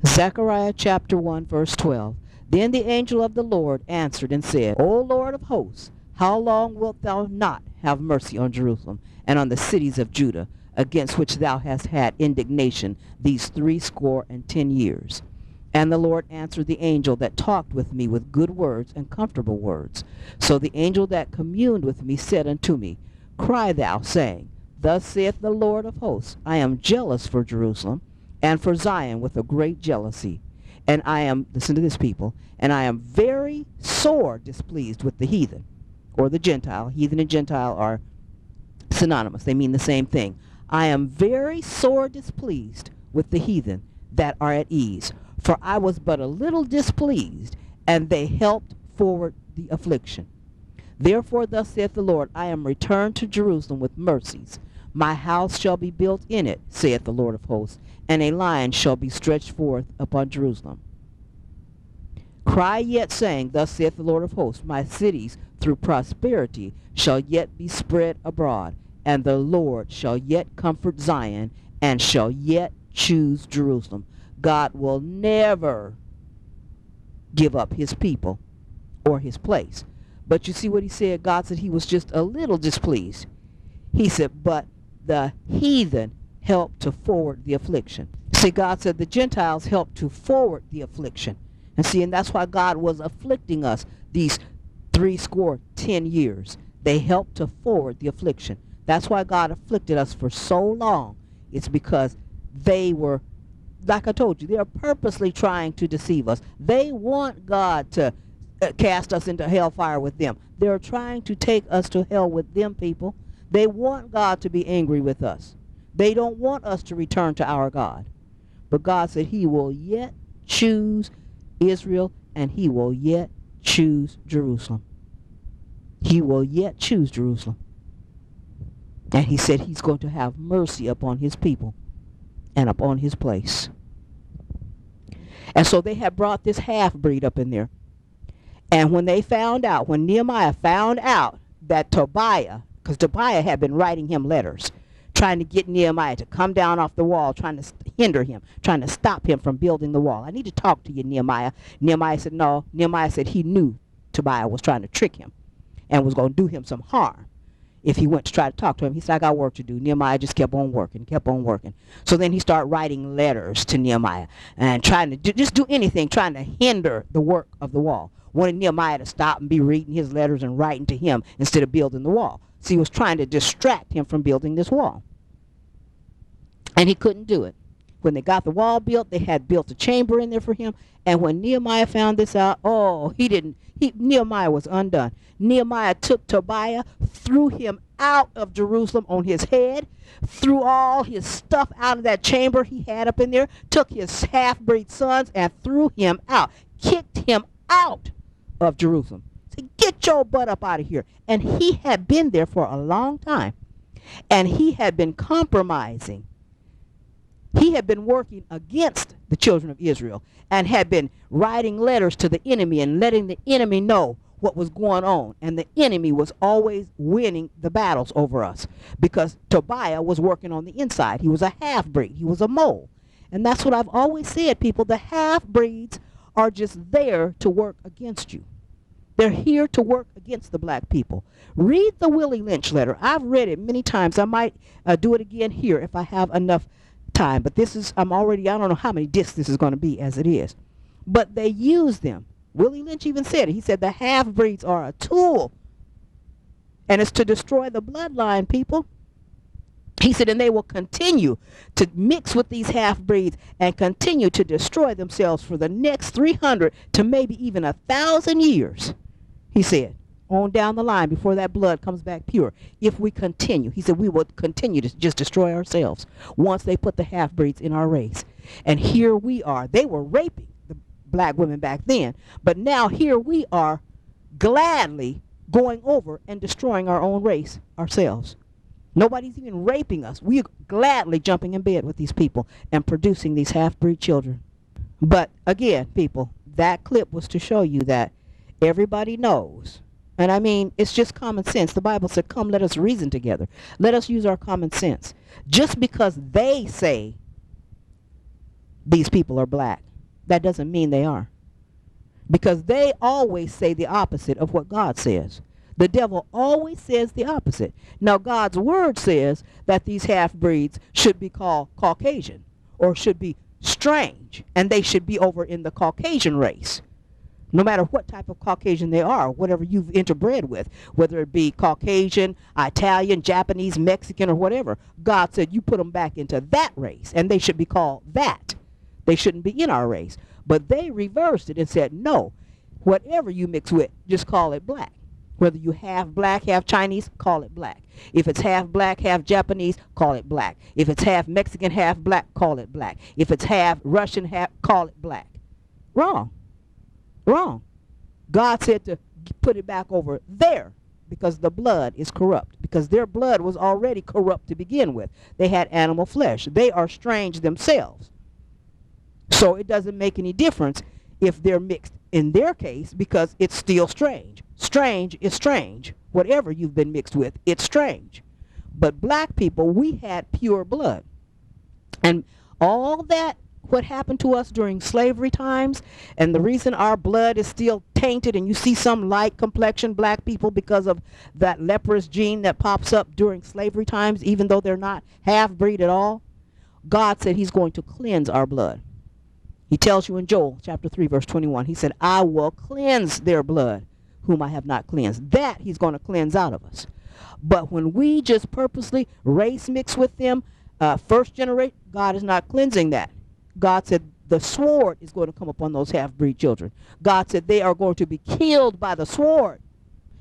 Zechariah chapter 1 verse 12. Then the angel of the Lord answered and said, O Lord of hosts, how long wilt thou not have mercy on Jerusalem and on the cities of Judah, against which thou hast had indignation these 70 years? And the Lord answered the angel that talked with me with good words and comfortable words. So the angel that communed with me said unto me, Cry thou, saying, Thus saith the Lord of hosts, I am jealous for Jerusalem and for Zion with a great jealousy. And I am, listen to this, people, and I am very sore displeased with the heathen, or the Gentile. Heathen and Gentile are synonymous. They mean the same thing. I am very sore displeased with the heathen that are at ease, for I was but a little displeased, and they helped forward the affliction. Therefore thus saith the Lord, I am returned to Jerusalem with mercies. My house shall be built in it, saith the Lord of hosts, and a line shall be stretched forth upon Jerusalem. Cry yet, saying, Thus saith the Lord of hosts, my cities through prosperity shall yet be spread abroad, and the Lord shall yet comfort Zion, and shall yet choose Jerusalem. God will never give up his people or his place. But you see what he said? God said he was just a little displeased. He said, but the heathen helped to forward the affliction. See, God said the Gentiles helped to forward the affliction. And see, and that's why God was afflicting us these 70 years. They helped to forward the affliction. That's why God afflicted us for so long. It's because they were, like I told you, they're purposely trying to deceive us. They want God to cast us into hellfire with them. They're trying to take us to hell with them, people. They want God to be angry with us. They don't want us to return to our God. But God said he will yet choose Israel, and he will yet choose Jerusalem. He will yet choose Jerusalem. And he said he's going to have mercy upon his people and upon his place. And so they had brought this half-breed up in there. And when they found out, when Nehemiah found out that Tobiah, because Tobiah had been writing him letters, trying to get Nehemiah to come down off the wall, trying to hinder him, trying to stop him from building the wall. I need to talk to you, Nehemiah. Nehemiah said no. Nehemiah said he knew Tobiah was trying to trick him and was going to do him some harm. if he went to try to talk to him. He said, I got work to do. Nehemiah just kept on working, kept on working. So then he started writing letters to Nehemiah and trying to just do anything, trying to hinder the work of the wall. Wanted Nehemiah to stop and be reading his letters and writing to him instead of building the wall. So he was trying to distract him from building this wall. And he couldn't do it. When they got the wall built, they had built a chamber in there for him. And when Nehemiah found this out, Nehemiah was undone. Nehemiah took Tobiah, threw him out of Jerusalem on his head, threw all his stuff out of that chamber he had up in there, took his half-breed sons and threw him out, kicked him out of Jerusalem. Said, get your butt up out of here. And he had been there for a long time. And he had been compromising. He had been working against the children of Israel and had been writing letters to the enemy and letting the enemy know what was going on. And the enemy was always winning the battles over us because Tobiah was working on the inside. He was a half-breed. He was a mole. And that's what I've always said, people. The half-breeds are just there to work against you. They're here to work against the black people. Read the Willie Lynch letter. I've read it many times. I might do it again here if I have enough time, but this is, I don't know how many discs this is going to be as it is. But they use them. Willie Lynch even said it. He said the half-breeds are a tool, and it's to destroy the bloodline, people. He said, and they will continue to mix with these half-breeds and continue to destroy themselves for the next 300 to maybe even 1,000 years, he said, on down the line before that blood comes back pure. If we continue, he said, we will continue to just destroy ourselves once they put the half-breeds in our race. And here we are. They were raping the black women back then, but now here we are gladly going over and destroying our own race ourselves. Nobody's even raping us. We're gladly jumping in bed with these people and producing these half-breed children. But again, people, that clip was to show you that everybody knows. And I mean, it's just common sense. The Bible said, come, let us reason together. Let us use our common sense. Just because they say these people are black, that doesn't mean they are. Because they always say the opposite of what God says. The devil always says the opposite. Now, God's word says that these half-breeds should be called Caucasian or should be strange, and they should be over in the Caucasian race. No matter what type of Caucasian they are, whatever you've interbred with, whether it be Caucasian, Italian, Japanese, Mexican, or whatever, God said you put them back into that race, and they should be called that. They shouldn't be in our race. But they reversed it and said, no, whatever you mix with, just call it black. Whether you half black, half Chinese, call it black. If it's half black, half Japanese, call it black. If it's half Mexican, half black, call it black. If it's half Russian, call it black. Wrong. Wrong. God said to put it back over there because the blood is corrupt. Because their blood was already corrupt to begin with. They had animal flesh. They are strange themselves. So it doesn't make any difference if they're mixed in their case because it's still strange. Strange is strange. Whatever you've been mixed with, it's strange. But black people, we had pure blood. And all that, what happened to us during slavery times, and the reason our blood is still tainted, and you see some light complexion black people because of that leprous gene that pops up during slavery times, even though they're not half-breed at all, God said he's going to cleanse our blood. He tells you in Joel chapter 3, verse 21, he said, I will cleanse their blood, whom I have not cleansed. That he's going to cleanse out of us. But when we just purposely race mix with them, first generation, God is not cleansing that. God said the sword is going to come upon those half-breed children. God said they are going to be killed by the sword.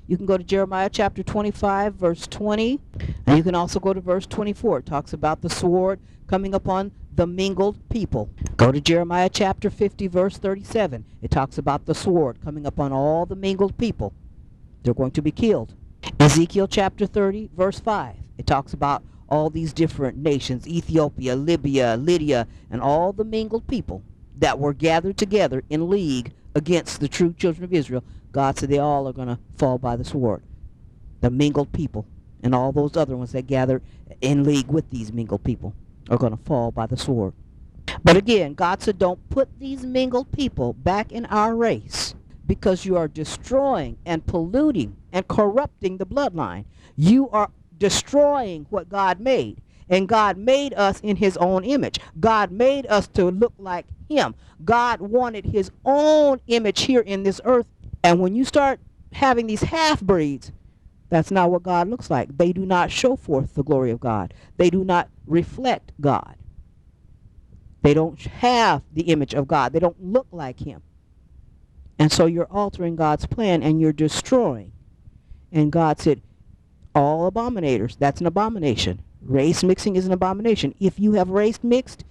You can go to Jeremiah chapter 25, verse 20, and you can also go to verse 24. It talks about the sword coming upon the mingled people. Go to Jeremiah chapter 50, verse 37. It talks about the sword coming upon all the mingled people. They're going to be killed. Ezekiel chapter 30, verse 5. It talks about all these different nations, Ethiopia, Libya, Lydia, and all the mingled people that were gathered together in league against the true children of Israel. God said they all are going to fall by the sword. The mingled people and all those other ones that gathered in league with these mingled people are going to fall by the sword. But again, God said don't put these mingled people back in our race because you are destroying and polluting and corrupting the bloodline. You are destroying what God made. And God made us in his own image. God made us to look like him. God wanted his own image here in this earth. And when you start having these half-breeds, that's not what God looks like. They do not show forth the glory of God. They do not reflect God. They don't have the image of God. They don't look like him. And so you're altering God's plan and you're destroying. And God said, all abominators, that's an abomination. Race mixing is an abomination. If you have race mixed,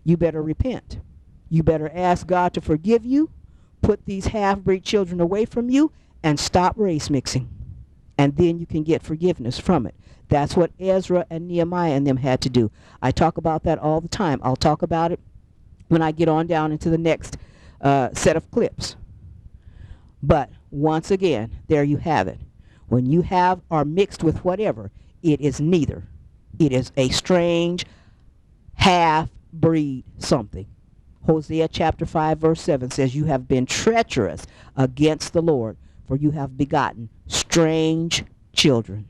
you better repent. You better ask God to forgive you, put these half-breed children away from you, and stop race mixing. And then you can get forgiveness from it. That's what Ezra and Nehemiah and them had to do. I talk about that all the time. I'll talk about it when I get on down into the next set of clips. But once again, there you have it. When you are mixed with whatever, it is neither. It is a strange half-breed something. Hosea chapter 5 verse 7 says, you have been treacherous against the Lord, for you have begotten strange children.